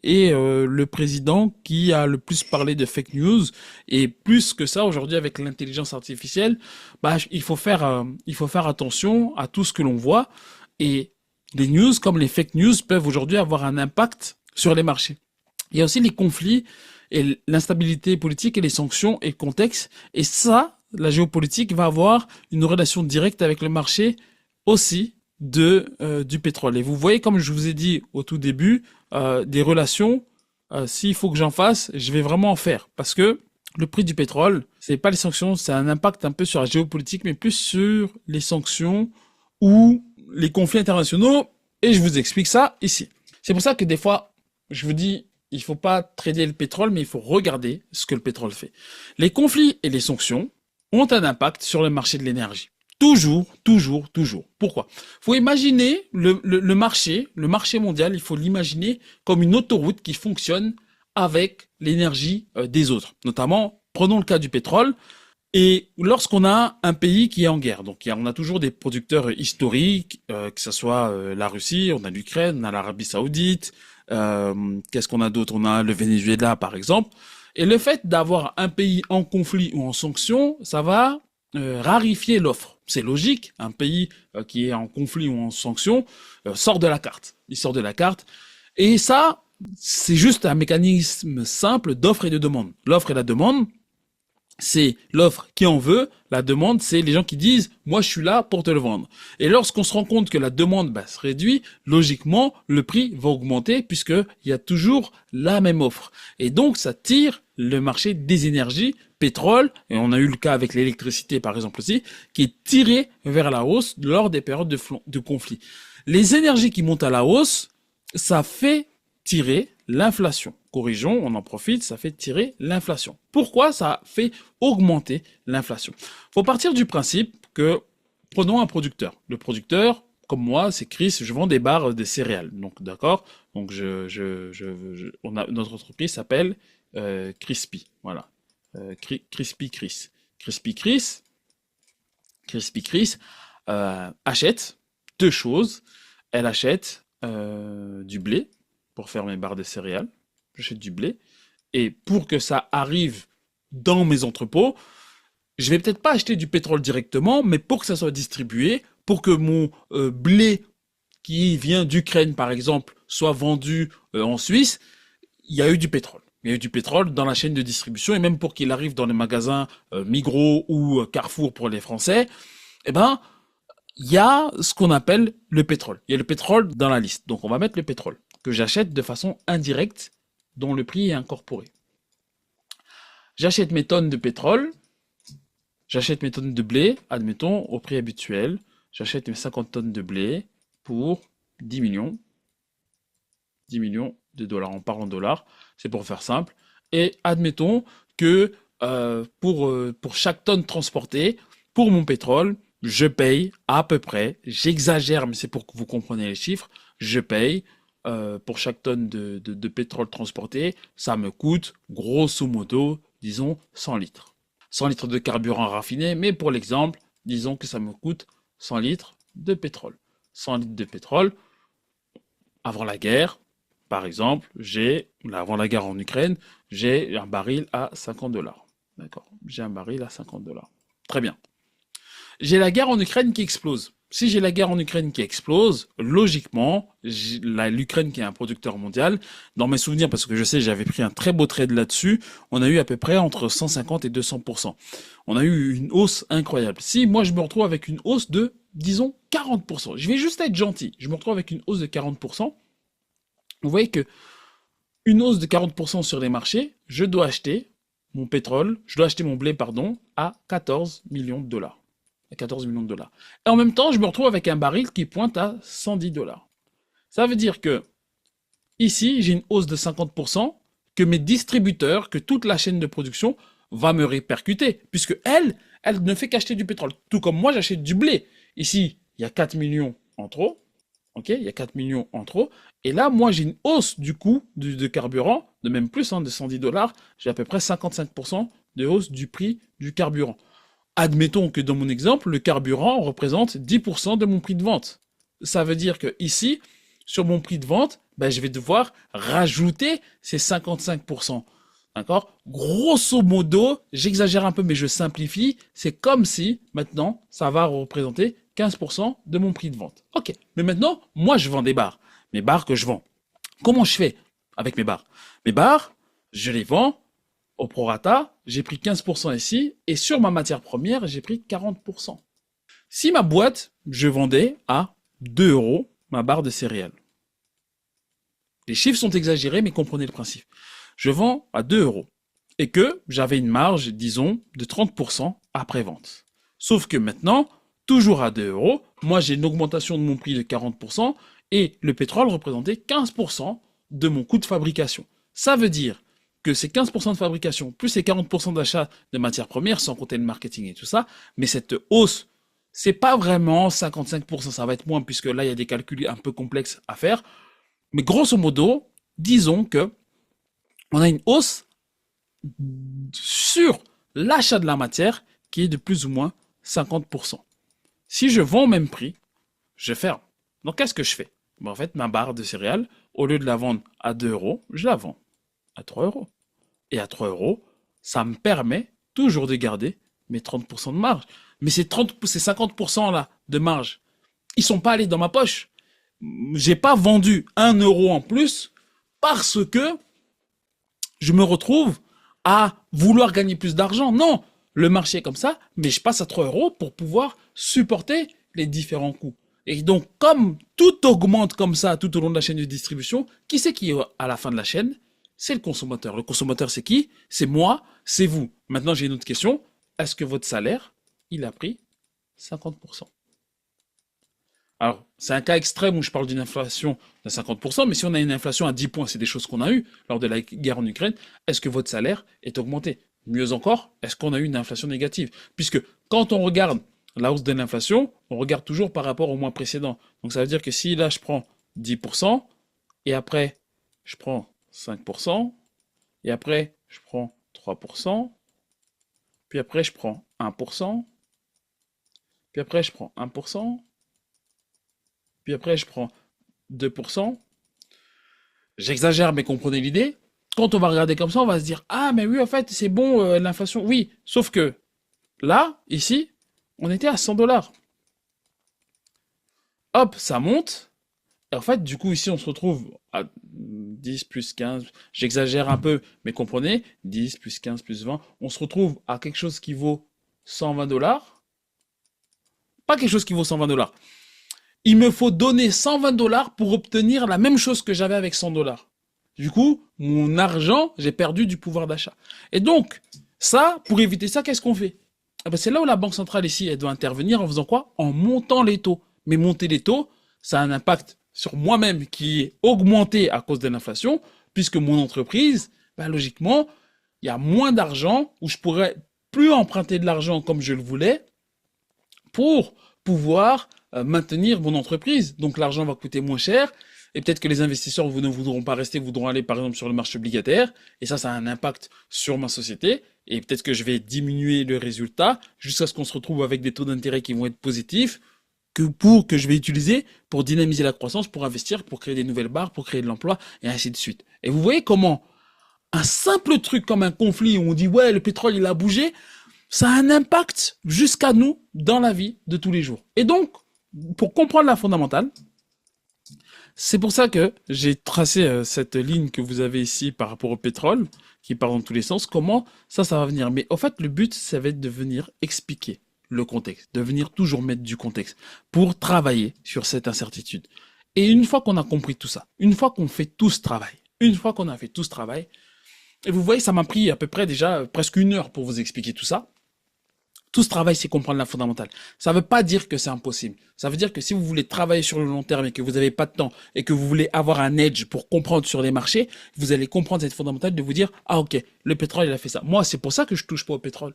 est le président qui a le plus parlé de fake news, et plus que ça aujourd'hui avec l'intelligence artificielle, il faut faire attention à tout ce que l'on voit, et les news comme les fake news peuvent aujourd'hui avoir un impact sur les marchés. Il y a aussi les conflits et l'instabilité politique et les sanctions et le contexte. Et ça, la géopolitique va avoir une relation directe avec le marché aussi du pétrole. Et vous voyez, comme je vous ai dit au tout début, des relations, s'il faut que j'en fasse, je vais vraiment en faire. Parce que le prix du pétrole, c'est pas les sanctions, c'est un impact un peu sur la géopolitique, mais plus sur les sanctions ou les conflits internationaux. Et je vous explique ça ici. C'est pour ça que des fois, je vous dis, il faut pas trader le pétrole, mais il faut regarder ce que le pétrole fait. Les conflits et les sanctions ont un impact sur le marché de l'énergie. Toujours. Pourquoi? Faut imaginer le marché mondial, il faut l'imaginer comme une autoroute qui fonctionne avec l'énergie des autres. Notamment, prenons le cas du pétrole. Et lorsqu'on a un pays qui est en guerre, donc on a toujours des producteurs historiques, que ce soit la Russie, on a l'Ukraine, on a l'Arabie Saoudite, qu'est-ce qu'on a d'autre? On a le Venezuela par exemple. Et le fait d'avoir un pays en conflit ou en sanction, ça va rarifier l'offre. C'est logique, un pays qui est en conflit ou en sanction sort de la carte. Il sort de la carte. Et ça, c'est juste un mécanisme simple d'offre et de demande. L'offre et la demande, c'est l'offre qui en veut, la demande, c'est les gens qui disent « moi je suis là pour te le vendre ». Et lorsqu'on se rend compte que la demande se réduit, logiquement, le prix va augmenter puisqu'il y a toujours la même offre. Et donc ça tire le marché des énergies, pétrole, et on a eu le cas avec l'électricité par exemple aussi, qui est tiré vers la hausse lors des périodes de conflit. Les énergies qui montent à la hausse, ça fait tirer l'inflation. Corrigeons, on en profite, ça fait tirer l'inflation. Pourquoi ça fait augmenter l'inflation? Faut partir du principe que, prenons un producteur. Le producteur, comme moi, c'est Chris, je vends des barres de céréales. Donc, d'accord? Donc, notre entreprise s'appelle Crispy. Voilà. Crispy Chris. Crispy Chris achète deux choses. Elle achète du blé pour faire mes barres de céréales. J'achète du blé. Et pour que ça arrive dans mes entrepôts, je vais peut-être pas acheter du pétrole directement, mais pour que ça soit distribué, pour que mon blé qui vient d'Ukraine, par exemple, soit vendu en Suisse, il y a eu du pétrole. Il y a eu du pétrole dans la chaîne de distribution, et même pour qu'il arrive dans les magasins Migros ou Carrefour pour les Français, il y a ce qu'on appelle le pétrole. Il y a le pétrole dans la liste. Donc on va mettre le pétrole que j'achète de façon indirecte, dont le prix est incorporé. J'achète mes tonnes de pétrole, j'achète mes tonnes de blé, admettons, au prix habituel. J'achète mes 50 tonnes de blé pour 10 millions de dollars. On parle en dollars, c'est pour faire simple. Et admettons que pour chaque tonne transportée, pour mon pétrole, je paye à peu près, j'exagère, mais c'est pour que vous compreniez les chiffres, je paye pour chaque tonne de pétrole transporté, ça me coûte grosso modo, disons, 100 litres. 100 litres de carburant raffiné, mais pour l'exemple, disons que ça me coûte 100 litres de pétrole. 100 litres de pétrole, avant la guerre, Par exemple, avant la guerre en Ukraine, j'ai un baril à 50 dollars. D'accord? J'ai un baril à 50 dollars. Très bien. J'ai la guerre en Ukraine qui explose. Si j'ai la guerre en Ukraine qui explose, logiquement, l'Ukraine qui est un producteur mondial, dans mes souvenirs, parce que je sais, j'avais pris un très beau trade là-dessus, on a eu à peu près entre 150 et 200%. On a eu une hausse incroyable. Si moi je me retrouve avec une hausse de, disons, 40%, je vais juste être gentil, je me retrouve avec une hausse de 40%, vous voyez que une hausse de 40% sur les marchés, je dois acheter mon blé, à 14 millions de dollars. À 14 millions de dollars. Et en même temps, je me retrouve avec un baril qui pointe à 110 dollars. Ça veut dire que, ici, j'ai une hausse de 50%, que mes distributeurs, que toute la chaîne de production va me répercuter, puisque elle ne fait qu'acheter du pétrole. Tout comme moi, j'achète du blé. Ici, il y a 4 millions en trop. Ok, il y a 4 millions en trop. Et là, moi, j'ai une hausse du coût de carburant, de même plus, de 110 dollars. J'ai à peu près 55% de hausse du prix du carburant. Admettons que dans mon exemple, le carburant représente 10% de mon prix de vente. Ça veut dire que ici, sur mon prix de vente, je vais devoir rajouter ces 55%. D'accord? Grosso modo, j'exagère un peu, mais je simplifie. C'est comme si, maintenant, ça va représenter 15% de mon prix de vente. Ok. Mais maintenant, moi, je vends des bars. Mes bars que je vends. Comment je fais avec mes bars? Mes bars, je les vends au prorata, j'ai pris 15% ici, et sur ma matière première, j'ai pris 40%. Si ma boîte, je vendais à 2 euros ma barre de céréales. Les chiffres sont exagérés, mais comprenez le principe. Je vends à 2 euros, et que j'avais une marge, disons, de 30% après vente. Sauf que maintenant, toujours à 2 euros, moi j'ai une augmentation de mon prix de 40%, et le pétrole représentait 15% de mon coût de fabrication. Ça veut dire que c'est 15% de fabrication, plus ces 40% d'achat de matières premières, sans compter le marketing et tout ça, mais cette hausse, c'est pas vraiment 55%, ça va être moins, puisque là, il y a des calculs un peu complexes à faire. Mais grosso modo, disons que on a une hausse sur l'achat de la matière qui est de plus ou moins 50%. Si je vends au même prix, je ferme. Donc, qu'est-ce que je fais? En fait, ma barre de céréales, au lieu de la vendre à 2 euros, je la vends à 3 euros. Et à 3 euros, ça me permet toujours de garder mes 30% de marge. Mais ces 50% là de marge, ils sont pas allés dans ma poche. J'ai pas vendu 1 euro en plus parce que je me retrouve à vouloir gagner plus d'argent. Non, le marché est comme ça, mais je passe à 3 euros pour pouvoir supporter les différents coûts. Et donc, comme tout augmente comme ça tout au long de la chaîne de distribution, qui c'est qui est à la fin de la chaîne? C'est le consommateur. Le consommateur, c'est qui? C'est moi, c'est vous. Maintenant, j'ai une autre question. Est-ce que votre salaire, il a pris 50%? Alors, c'est un cas extrême où je parle d'une inflation de 50%, mais si on a une inflation à 10 points, c'est des choses qu'on a eues lors de la guerre en Ukraine, est-ce que votre salaire est augmenté? Mieux encore, est-ce qu'on a eu une inflation négative? Puisque quand on regarde la hausse de l'inflation, on regarde toujours par rapport au mois précédent. Donc ça veut dire que si là je prends 10%, et après je prends 5%, et après je prends 3%, puis après je prends 1%, puis après je prends 1%, puis après je prends 2%. J'exagère, mais comprenez l'idée. Quand on va regarder comme ça, on va se dire, ah mais oui, en fait, c'est bon, l'inflation. Oui, sauf que là, ici, on était à 100 dollars. Hop, ça monte. Et en fait, du coup, ici, on se retrouve à 10 plus 15. J'exagère un peu, mais comprenez, 10 plus 15 plus 20. On se retrouve à quelque chose qui vaut 120 dollars. Pas quelque chose qui vaut 120 dollars. Il me faut donner 120 dollars pour obtenir la même chose que j'avais avec 100 dollars. Du coup, mon argent, j'ai perdu du pouvoir d'achat. Et donc, ça, pour éviter ça, qu'est-ce qu'on fait? C'est là où la Banque centrale ici, elle doit intervenir en faisant quoi? En montant les taux. Mais monter les taux, ça a un impact sur moi-même qui est augmenté à cause de l'inflation, puisque mon entreprise, logiquement, il y a moins d'argent, où je pourrais plus emprunter de l'argent comme je le voulais, pour pouvoir maintenir mon entreprise. Donc l'argent va coûter moins cher, et peut-être que les investisseurs ne voudront pas rester, voudront aller par exemple sur le marché obligataire, et ça a un impact sur ma société, et peut-être que je vais diminuer le résultat, jusqu'à ce qu'on se retrouve avec des taux d'intérêt qui vont être positifs, que je vais utiliser pour dynamiser la croissance, pour investir, pour créer des nouvelles barres, pour créer de l'emploi, et ainsi de suite. Et vous voyez comment un simple truc comme un conflit où on dit ouais, le pétrole il a bougé, ça a un impact jusqu'à nous dans la vie de tous les jours. Et donc, pour comprendre la fondamentale, c'est pour ça que j'ai tracé cette ligne que vous avez ici par rapport au pétrole, qui part dans tous les sens, comment ça va venir. Mais en fait, le but, ça va être de venir expliquer le contexte, de venir toujours mettre du contexte pour travailler sur cette incertitude. Et une fois qu'on a compris tout ça, une fois qu'on fait tout ce travail, et vous voyez, ça m'a pris à peu près déjà presque 1 heure pour vous expliquer tout ça. Tout ce travail, c'est comprendre la fondamentale. Ça ne veut pas dire que c'est impossible. Ça veut dire que si vous voulez travailler sur le long terme et que vous n'avez pas de temps et que vous voulez avoir un edge pour comprendre sur les marchés, vous allez comprendre cette fondamentale de vous dire, ah ok, le pétrole, il a fait ça. Moi, c'est pour ça que je touche pas au pétrole.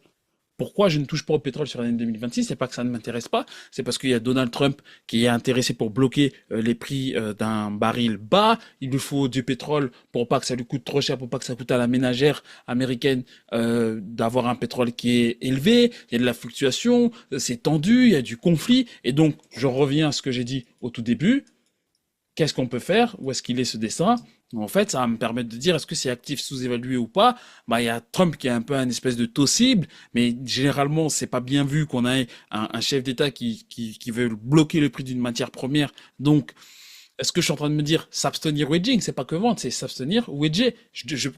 Pourquoi je ne touche pas au pétrole sur l'année 2026? C'est pas que ça ne m'intéresse pas, c'est parce qu'il y a Donald Trump qui est intéressé pour bloquer les prix d'un baril bas. Il lui faut du pétrole pour pas que ça lui coûte trop cher, pour pas que ça coûte à la ménagère américaine d'avoir un pétrole qui est élevé. Il y a de la fluctuation, c'est tendu, il y a du conflit. Et donc, je reviens à ce que j'ai dit au tout début. Qu'est-ce qu'on peut faire? Où est-ce qu'il est ce dessin? En fait, ça va me permettre de dire est-ce que c'est actif sous-évalué ou pas. Il y a Trump qui est un peu un espèce de taux cible, mais généralement, c'est pas bien vu qu'on ait un chef d'État qui veut bloquer le prix d'une matière première. Donc, est-ce que je suis en train de me dire s'abstenir ou hedging? C'est pas que vendre, c'est s'abstenir ou hedger.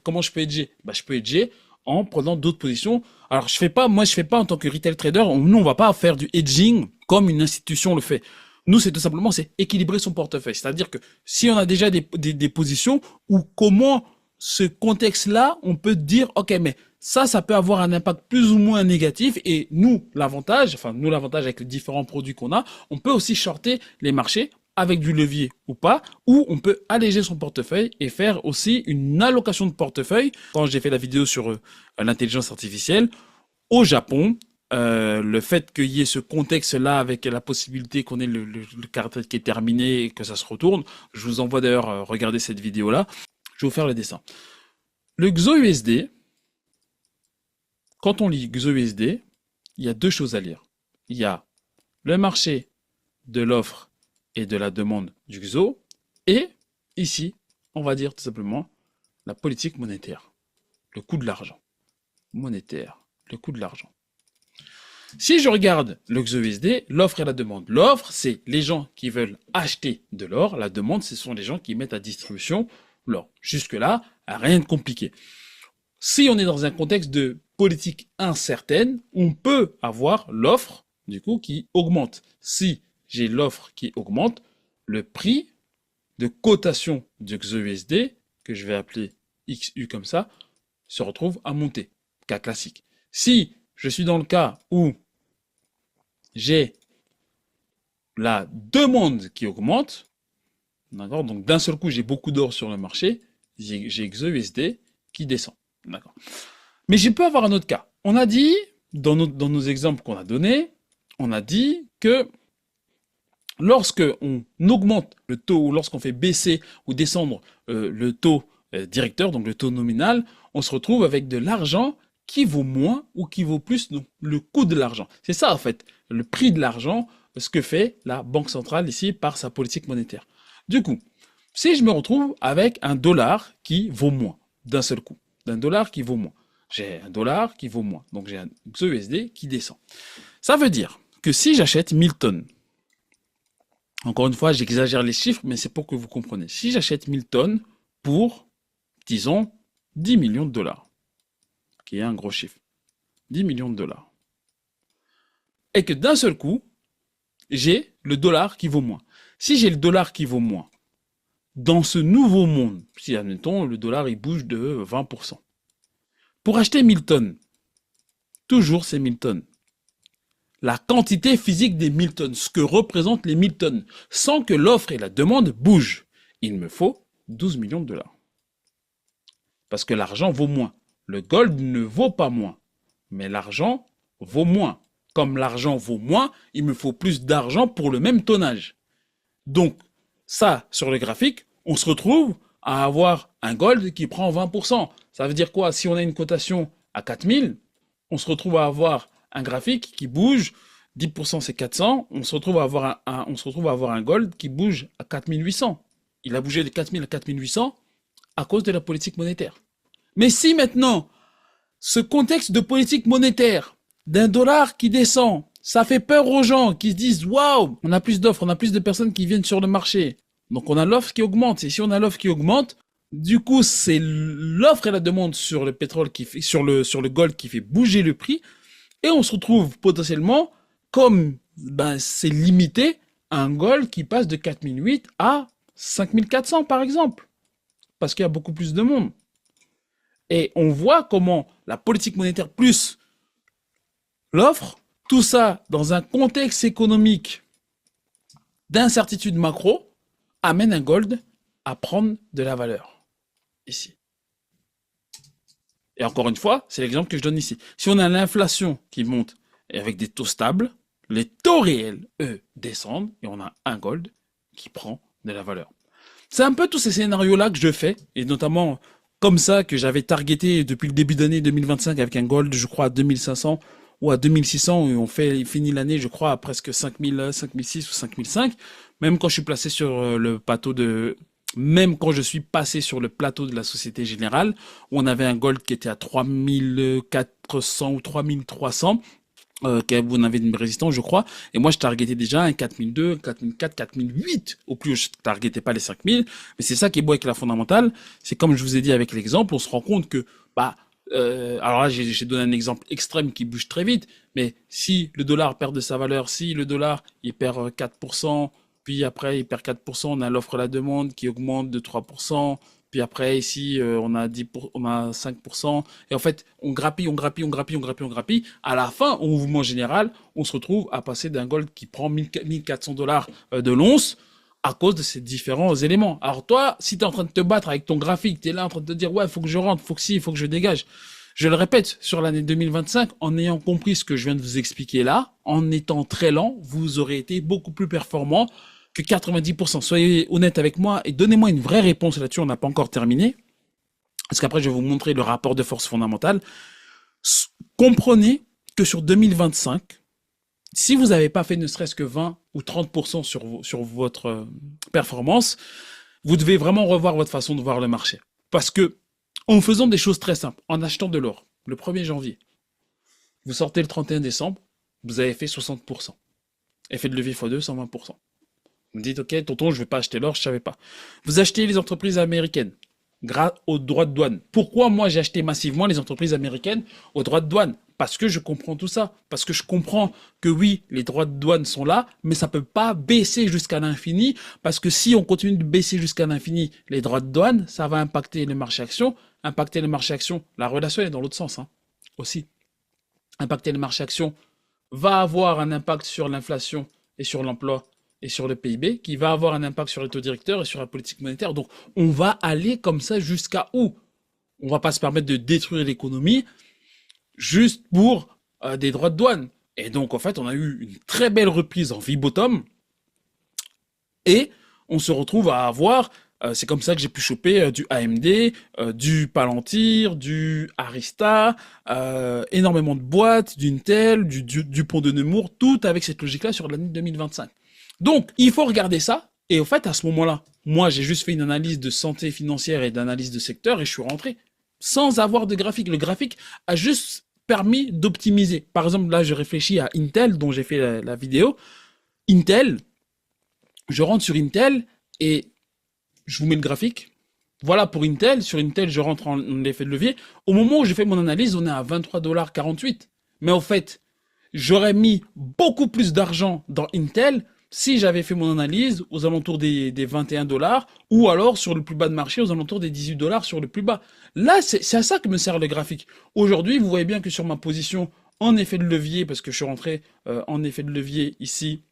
Comment je peux hedger? Je peux hedger en prenant d'autres positions. Alors, je fais pas en tant que retail trader, nous, on va pas faire du hedging comme une institution le fait. Nous, c'est tout simplement, c'est équilibrer son portefeuille. C'est-à-dire que si on a déjà des positions, ou comment ce contexte-là, on peut dire, ok, mais ça peut avoir un impact plus ou moins négatif. Et nous, l'avantage avec les différents produits qu'on a, on peut aussi shorter les marchés avec du levier ou pas, ou on peut alléger son portefeuille et faire aussi une allocation de portefeuille. Quand j'ai fait la vidéo sur l'intelligence artificielle, au Japon, le fait qu'il y ait ce contexte-là avec la possibilité qu'on ait le caractère qui est terminé et que ça se retourne, je vous envoie d'ailleurs regarder cette vidéo-là. Je vais vous faire le dessin. Le XOUSD, quand on lit XOUSD, il y a 2 choses à lire. Il y a le marché de l'offre et de la demande du XO, et ici, on va dire tout simplement la politique monétaire, le coût de l'argent. Monétaire, le coût de l'argent. Si je regarde le XOUSD, l'offre et la demande. L'offre, c'est les gens qui veulent acheter de l'or. La demande, ce sont les gens qui mettent à distribution l'or. Jusque-là, rien de compliqué. Si on est dans un contexte de politique incertaine, on peut avoir l'offre, du coup, qui augmente. Si j'ai l'offre qui augmente, le prix de cotation du XOUSD, que je vais appeler XU comme ça, se retrouve à monter. Cas classique. Si je suis dans le cas où j'ai la demande qui augmente, d'accord, donc d'un seul coup j'ai beaucoup d'or sur le marché, j'ai XOUSD qui descend, d'accord. Mais je peux avoir un autre cas. On a dit, dans nos exemples qu'on a donnés, on a dit que lorsque on augmente le taux, ou lorsqu'on fait baisser ou descendre le taux directeur, donc le taux nominal, on se retrouve avec de l'argent qui vaut moins ou qui vaut plus, donc le coût de l'argent. C'est ça en fait, le prix de l'argent, ce que fait la Banque centrale ici par sa politique monétaire. Du coup, si je me retrouve avec un dollar qui vaut moins, d'un seul coup, d'un dollar qui vaut moins, j'ai un dollar qui vaut moins, donc j'ai un XOUSD qui descend. Ça veut dire que si j'achète 1000 tonnes, encore une fois, j'exagère les chiffres, mais c'est pour que vous compreniez. Si j'achète 1000 tonnes pour, disons, 10 millions de dollars, qui est un gros chiffre, 10 millions de dollars, et que d'un seul coup, j'ai le dollar qui vaut moins. Si j'ai le dollar qui vaut moins, dans ce nouveau monde, si admettons le dollar il bouge de 20%, pour acheter 1000 tonnes, toujours ces 1000 tonnes, la quantité physique des 1000 tonnes, ce que représentent les 1000 tonnes, sans que l'offre et la demande bougent, il me faut 12 millions de dollars. Parce que l'argent vaut moins. Le gold ne vaut pas moins, mais l'argent vaut moins. Comme l'argent vaut moins, il me faut plus d'argent pour le même tonnage. Donc, ça, sur le graphique, on se retrouve à avoir un gold qui prend 20%. Ça veut dire quoi? Si on a une cotation à 4000, on se retrouve à avoir un graphique qui bouge 10% c'est 400, on se retrouve à avoir on se retrouve à avoir un gold qui bouge à 4800. Il a bougé de 4000 à 4800 à cause de la politique monétaire. Mais si maintenant, ce contexte de politique monétaire, d'un dollar qui descend, ça fait peur aux gens qui se disent waouh, on a plus d'offres, on a plus de personnes qui viennent sur le marché. Donc on a l'offre qui augmente. Et si on a l'offre qui augmente, du coup c'est l'offre et la demande sur le pétrole qui fait, sur le gold qui fait bouger le prix. Et on se retrouve potentiellement, comme c'est limité, à un gold qui passe de 4008 à 5400 par exemple. Parce qu'il y a beaucoup plus de monde. Et on voit comment la politique monétaire plus l'offre, tout ça dans un contexte économique d'incertitude macro, amène un gold à prendre de la valeur. Ici. Et encore une fois, c'est l'exemple que je donne ici. Si on a l'inflation qui monte et avec des taux stables, les taux réels, eux, descendent et on a un gold qui prend de la valeur. C'est un peu tous ces scénarios-là que je fais, et notamment comme ça que j'avais targeté depuis le début d'année 2025 avec un gold, je crois, à 2500 ou à 2600, et on finit l'année, je crois, à presque 5000, 5006 ou 5005. Même quand je suis placé sur le plateau même quand je suis passé sur le plateau de la Société Générale, où on avait un gold qui était à 3400 ou 3300, on avait une résistance, je crois, et moi je targetais déjà un 4002, 4004, 4008, au plus je targetais pas les 5000, mais c'est ça qui est beau avec la fondamentale, c'est comme je vous ai dit avec l'exemple, on se rend compte que, alors là j'ai donné un exemple extrême qui bouge très vite, mais si le dollar perd de sa valeur, si le dollar il perd 4%, puis après il perd 4%, on a l'offre et la demande qui augmente de 3%, puis après ici on a 5%, et en fait on grappille, à la fin au mouvement général, on se retrouve à passer d'un gold qui prend 1400 dollars de l'once à cause de ces différents éléments. Alors toi, si tu es en train de te battre avec ton graphique, tu es là en train de te dire ouais, faut que je rentre, faut que je dégage. Je le répète, sur l'année 2025, en ayant compris ce que je viens de vous expliquer là, en étant très lent, vous aurez été beaucoup plus performant que 90%. Soyez honnête avec moi et donnez-moi une vraie réponse là-dessus, on n'a pas encore terminé. Parce qu'après, je vais vous montrer le rapport de force fondamentale. Comprenez que sur 2025, si vous n'avez pas fait ne serait-ce que 20 ou 30% sur votre performance, vous devez vraiment revoir votre façon de voir le marché. Parce que, en faisant des choses très simples, en achetant de l'or, le 1er janvier, vous sortez le 31 décembre, vous avez fait 60%. Effet de levier x2, 120%. Vous me dites, ok, tonton, je ne vais pas acheter l'or, je ne savais pas. Vous achetez les entreprises américaines grâce aux droits de douane. Pourquoi moi j'ai acheté massivement les entreprises américaines aux droits de douane? Parce que je comprends tout ça. Parce que je comprends que oui, les droits de douane sont là, mais ça ne peut pas baisser jusqu'à l'infini. Parce que si on continue de baisser jusqu'à l'infini les droits de douane, ça va impacter le marché action. Impacter le marché action, la relation est dans l'autre sens aussi. Impacter le marché action va avoir un impact sur l'inflation et sur l'emploi et sur le PIB, qui va avoir un impact sur les taux directeurs et sur la politique monétaire. Donc, on va aller comme ça jusqu'à où? On va pas se permettre de détruire l'économie juste pour des droits de douane. Et donc, en fait, on a eu une très belle reprise en V-bottom et on se retrouve à avoir, c'est comme ça que j'ai pu choper du AMD, du Palantir, du Arista, énormément de boîtes, d'Intel, du Pont de Nemours, tout avec cette logique-là sur l'année 2025. Donc, il faut regarder ça. Et au fait, à ce moment-là, moi, j'ai juste fait une analyse de santé financière et d'analyse de secteur et je suis rentré sans avoir de graphique. Le graphique a juste permis d'optimiser. Par exemple, là, je réfléchis à Intel, dont j'ai fait la vidéo. Intel, je rentre sur Intel et je vous mets le graphique. Voilà pour Intel. Sur Intel, je rentre en effet de levier. Au moment où j'ai fait mon analyse, on est à 23,48 $. Mais au fait, j'aurais mis beaucoup plus d'argent dans Intel si j'avais fait mon analyse aux alentours des 21 $, ou alors sur le plus bas de marché aux alentours des 18 $ sur le plus bas. Là, c'est à ça que me sert le graphique. Aujourd'hui, vous voyez bien que sur ma position en effet de levier, parce que je suis rentré en effet de levier ici,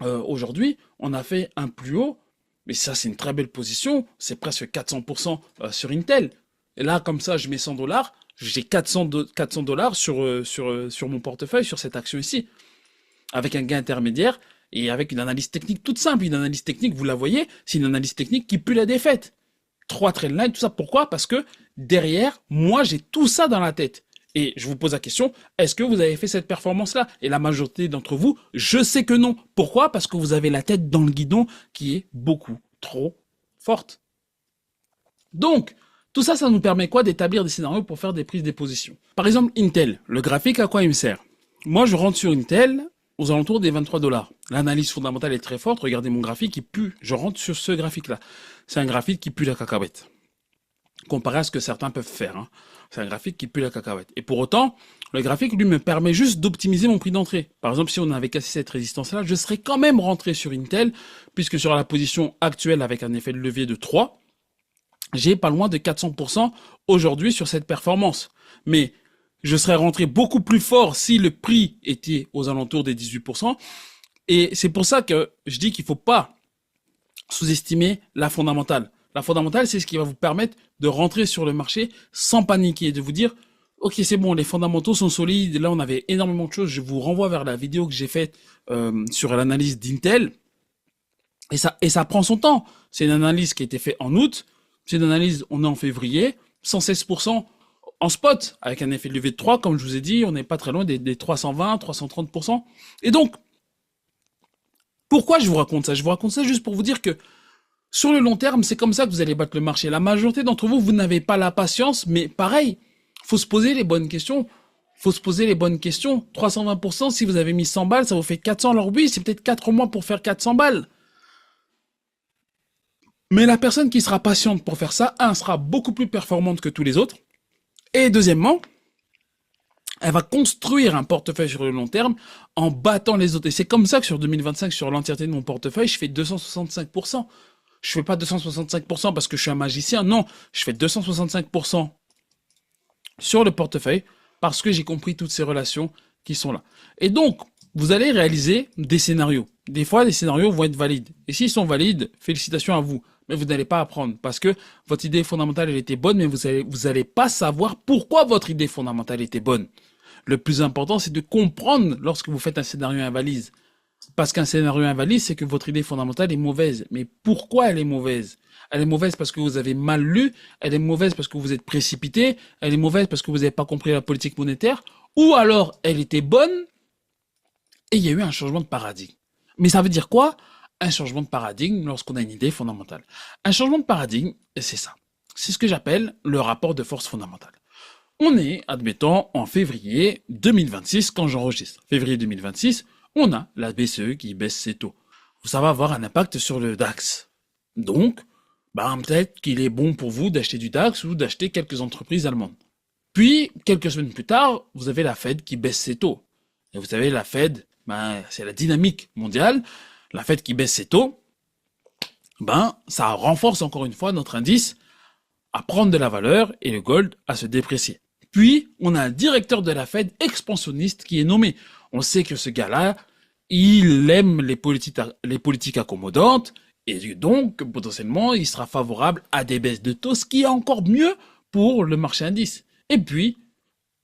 aujourd'hui, on a fait un plus haut, mais ça c'est une très belle position, c'est presque 400% sur Intel. Et là, comme ça, je mets 100 $, j'ai 400 $ sur mon portefeuille, sur cette action ici, avec un gain intermédiaire, et avec une analyse technique toute simple. Une analyse technique, vous la voyez, c'est une analyse technique qui pue la défaite. 3 trendlines, tout ça. Pourquoi? Parce que derrière, moi, j'ai tout ça dans la tête. Et je vous pose la question, est-ce que vous avez fait cette performance-là? Et la majorité d'entre vous, je sais que non. Pourquoi? Parce que vous avez la tête dans le guidon qui est beaucoup trop forte. Donc, tout ça, ça nous permet quoi? D'établir des scénarios pour faire des prises de position. Par exemple, Intel, le graphique, à quoi il me sert? Moi, je rentre sur Intel aux alentours des 23 $. L'analyse fondamentale est très forte. Regardez mon graphique, il pue. Je rentre sur ce graphique-là. C'est un graphique qui pue la cacahuète. Comparé à ce que certains peuvent faire, hein. C'est un graphique qui pue la cacahuète. Et pour autant, le graphique, lui, me permet juste d'optimiser mon prix d'entrée. Par exemple, si on avait cassé cette résistance-là, je serais quand même rentré sur Intel, puisque sur la position actuelle, avec un effet de levier de 3, j'ai pas loin de 400% aujourd'hui sur cette performance. Mais je serais rentré beaucoup plus fort si le prix était aux alentours des 18%. Et c'est pour ça que je dis qu'il faut pas sous-estimer la fondamentale. La fondamentale, c'est ce qui va vous permettre de rentrer sur le marché sans paniquer, de vous dire, ok, c'est bon, les fondamentaux sont solides. Là, on avait énormément de choses. Je vous renvoie vers la vidéo que j'ai faite sur l'analyse d'Intel. Et ça prend son temps. C'est une analyse qui a été faite en août. C'est une analyse, on est en février, 116% en spot, avec un effet de levier de 3, comme je vous ai dit, on n'est pas très loin des 320, 330%. Et donc, pourquoi je vous raconte ça? Je vous raconte ça juste pour vous dire que sur le long terme, c'est comme ça que vous allez battre le marché. La majorité d'entre vous, vous n'avez pas la patience, mais pareil, faut se poser les bonnes questions. 320%, si vous avez mis 100 balles, ça vous fait 400. Alors oui, c'est peut-être 4 mois pour faire 400 balles. Mais la personne qui sera patiente pour faire ça, sera beaucoup plus performante que tous les autres. Et deuxièmement, elle va construire un portefeuille sur le long terme en battant les autres. Et c'est comme ça que sur 2025, sur l'entièreté de mon portefeuille, je fais 265%. Je fais pas 265% parce que je suis un magicien. Non, je fais 265% sur le portefeuille parce que j'ai compris toutes ces relations qui sont là. Et donc, vous allez réaliser des scénarios. Des fois, les scénarios vont être valides. Et s'ils sont valides, félicitations à vous. Mais vous n'allez pas apprendre parce que votre idée fondamentale, elle était bonne, mais vous allez pas savoir pourquoi votre idée fondamentale était bonne. Le plus important, c'est de comprendre lorsque vous faites un scénario invalide. Parce qu'un scénario invalide, c'est que votre idée fondamentale est mauvaise. Mais pourquoi elle est mauvaise? Elle est mauvaise parce que vous avez mal lu, elle est mauvaise parce que vous êtes précipité, elle est mauvaise parce que vous n'avez pas compris la politique monétaire, ou alors elle était bonne et il y a eu un changement de paradigme. Mais ça veut dire quoi? Un changement de paradigme lorsqu'on a une idée fondamentale. Un changement de paradigme, c'est ça. C'est ce que j'appelle le rapport de force fondamentale. On est, admettons, en février 2026, quand j'enregistre. Février 2026, on a la BCE qui baisse ses taux. Ça va avoir un impact sur le DAX. Donc, peut-être qu'il est bon pour vous d'acheter du DAX ou d'acheter quelques entreprises allemandes. Puis, quelques semaines plus tard, vous avez la Fed qui baisse ses taux. Et vous savez, la Fed, c'est la dynamique mondiale. La Fed qui baisse ses taux, ça renforce encore une fois notre indice à prendre de la valeur et le gold à se déprécier. Puis, on a un directeur de la Fed expansionniste qui est nommé. On sait que ce gars-là, il aime les politiques accommodantes, et donc, potentiellement, il sera favorable à des baisses de taux, ce qui est encore mieux pour le marché indice. Et puis,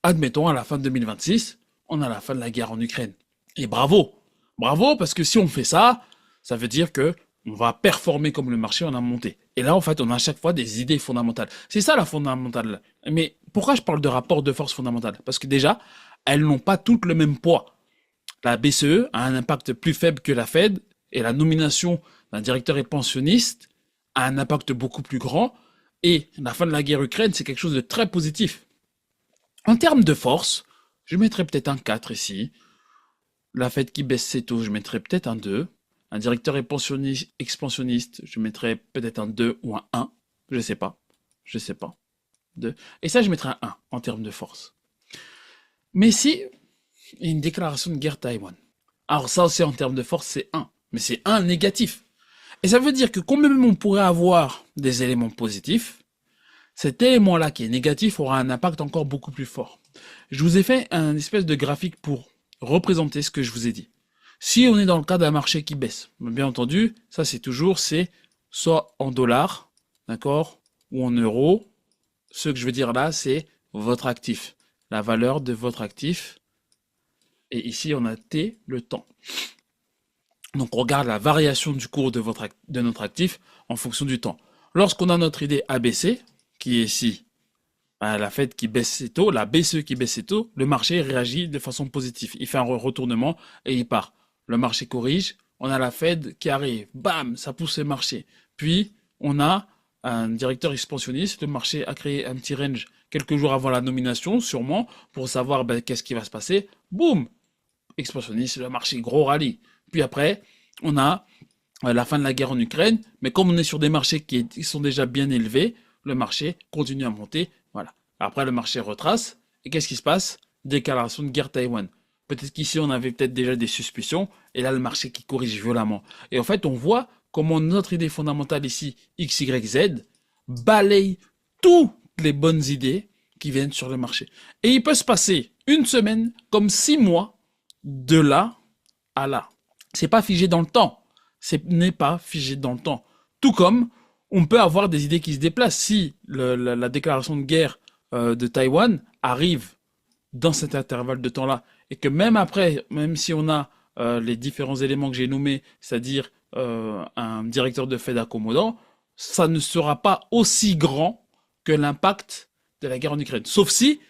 admettons, à la fin de 2026, on a la fin de la guerre en Ukraine. Et bravo! Bravo, parce que si on fait ça, ça veut dire que on va performer comme le marché en a monté. Et là, en fait, on a à chaque fois des idées fondamentales. C'est ça la fondamentale. Mais pourquoi je parle de rapport de force fondamentale? Parce que déjà, elles n'ont pas toutes le même poids. La BCE a un impact plus faible que la Fed, et la nomination d'un directeur expansionniste a un impact beaucoup plus grand, et la fin de la guerre Ukraine, c'est quelque chose de très positif. En termes de force, je mettrais peut-être un 4 ici. La Fed qui baisse ses taux, je mettrais peut-être un 2. Un directeur expansionniste, je mettrais peut-être un 2 ou un 1. Je sais pas. 2. Et ça, je mettrais un 1 en termes de force. Mais si, une déclaration de guerre Taïwan. Alors ça aussi, en termes de force, c'est 1. Mais c'est 1 négatif. Et ça veut dire que quand même on pourrait avoir des éléments positifs, cet élément-là qui est négatif aura un impact encore beaucoup plus fort. Je vous ai fait un espèce de graphique pour représenter ce que je vous ai dit. Si on est dans le cas d'un marché qui baisse, bien entendu, ça c'est soit en dollars, d'accord, ou en euros. Ce que je veux dire là, c'est votre actif, la valeur de votre actif. Et ici, on a T, le temps. Donc on regarde la variation du cours de notre actif en fonction du temps. Lorsqu'on a notre idée ABC, qui est ici la Fed qui baisse ses taux, la BCE qui baisse ses taux, le marché réagit de façon positive. Il fait un retournement et il part. Le marché corrige, on a la Fed qui arrive, bam, ça pousse le marché. Puis, on a un directeur expansionniste, le marché a créé un petit range quelques jours avant la nomination, sûrement, pour savoir qu'est-ce qui va se passer. Boum, expansionniste, le marché, gros rallye. Puis après, on a la fin de la guerre en Ukraine, mais comme on est sur des marchés qui sont déjà bien élevés, le marché continue à monter. Voilà. Après, le marché retrace. Et qu'est-ce qui se passe? Déclaration de guerre Taïwan. Peut-être qu'ici, on avait peut-être déjà des suspicions. Et là, le marché qui corrige violemment. Et en fait, on voit comment notre idée fondamentale ici, X, Y, Z, balaye toutes les bonnes idées qui viennent sur le marché. Et il peut se passer une semaine comme 6 mois de là à là. C'est pas figé dans le temps. Ce n'est pas figé dans le temps. Tout comme on peut avoir des idées qui se déplacent. Si la déclaration de guerre de Taïwan arrive dans cet intervalle de temps-là, et que même après, même si on a les différents éléments que j'ai nommés, c'est-à-dire un directeur de Fed accommodant, ça ne sera pas aussi grand que l'impact de la guerre en Ukraine. Sauf si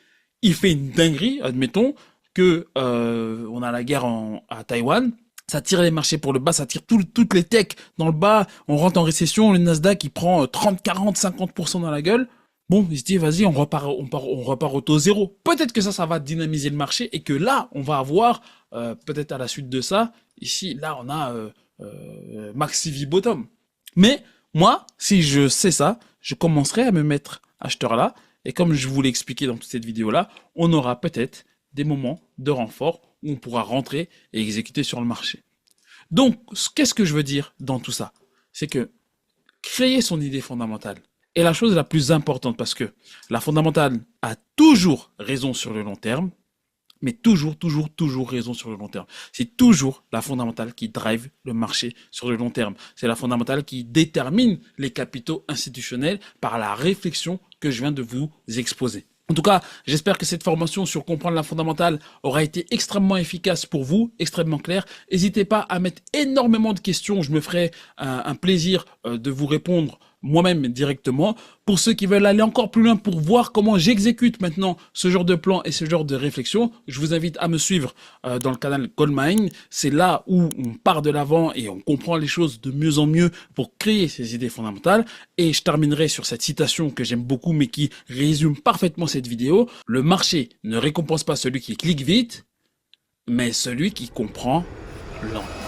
il fait une dinguerie, admettons, que on a la guerre à Taïwan, ça tire les marchés pour le bas, ça tire toutes les techs dans le bas, on rentre en récession, le Nasdaq il prend 30, 40, 50% dans la gueule. Bon, il se dit, vas-y, on repart au taux zéro. Peut-être que ça va dynamiser le marché et que là, on va avoir, peut-être à la suite de ça, ici, là, on a maxi V bottom. Mais moi, si je sais ça, je commencerai à me mettre acheteur là. Et comme je vous l'ai expliqué dans toute cette vidéo-là, on aura peut-être des moments de renfort où on pourra rentrer et exécuter sur le marché. Donc, qu'est-ce que je veux dire dans tout ça? C'est que créer son idée fondamentale est la chose la plus importante parce que la fondamentale a toujours raison sur le long terme, mais toujours raison sur le long terme. C'est toujours la fondamentale qui drive le marché sur le long terme. C'est la fondamentale qui détermine les capitaux institutionnels par la réflexion que je viens de vous exposer. En tout cas, j'espère que cette formation sur comprendre la fondamentale aura été extrêmement efficace pour vous, extrêmement claire. N'hésitez pas à mettre énormément de questions. Je me ferai un plaisir de vous répondre moi-même directement. Pour ceux qui veulent aller encore plus loin pour voir comment j'exécute maintenant ce genre de plan et ce genre de réflexion, je vous invite à me suivre dans le canal Goldmine. C'est là où on part de l'avant et on comprend les choses de mieux en mieux pour créer ces idées fondamentales. Et je terminerai sur cette citation que j'aime beaucoup mais qui résume parfaitement cette vidéo. Le marché ne récompense pas celui qui clique vite, mais celui qui comprend lentement.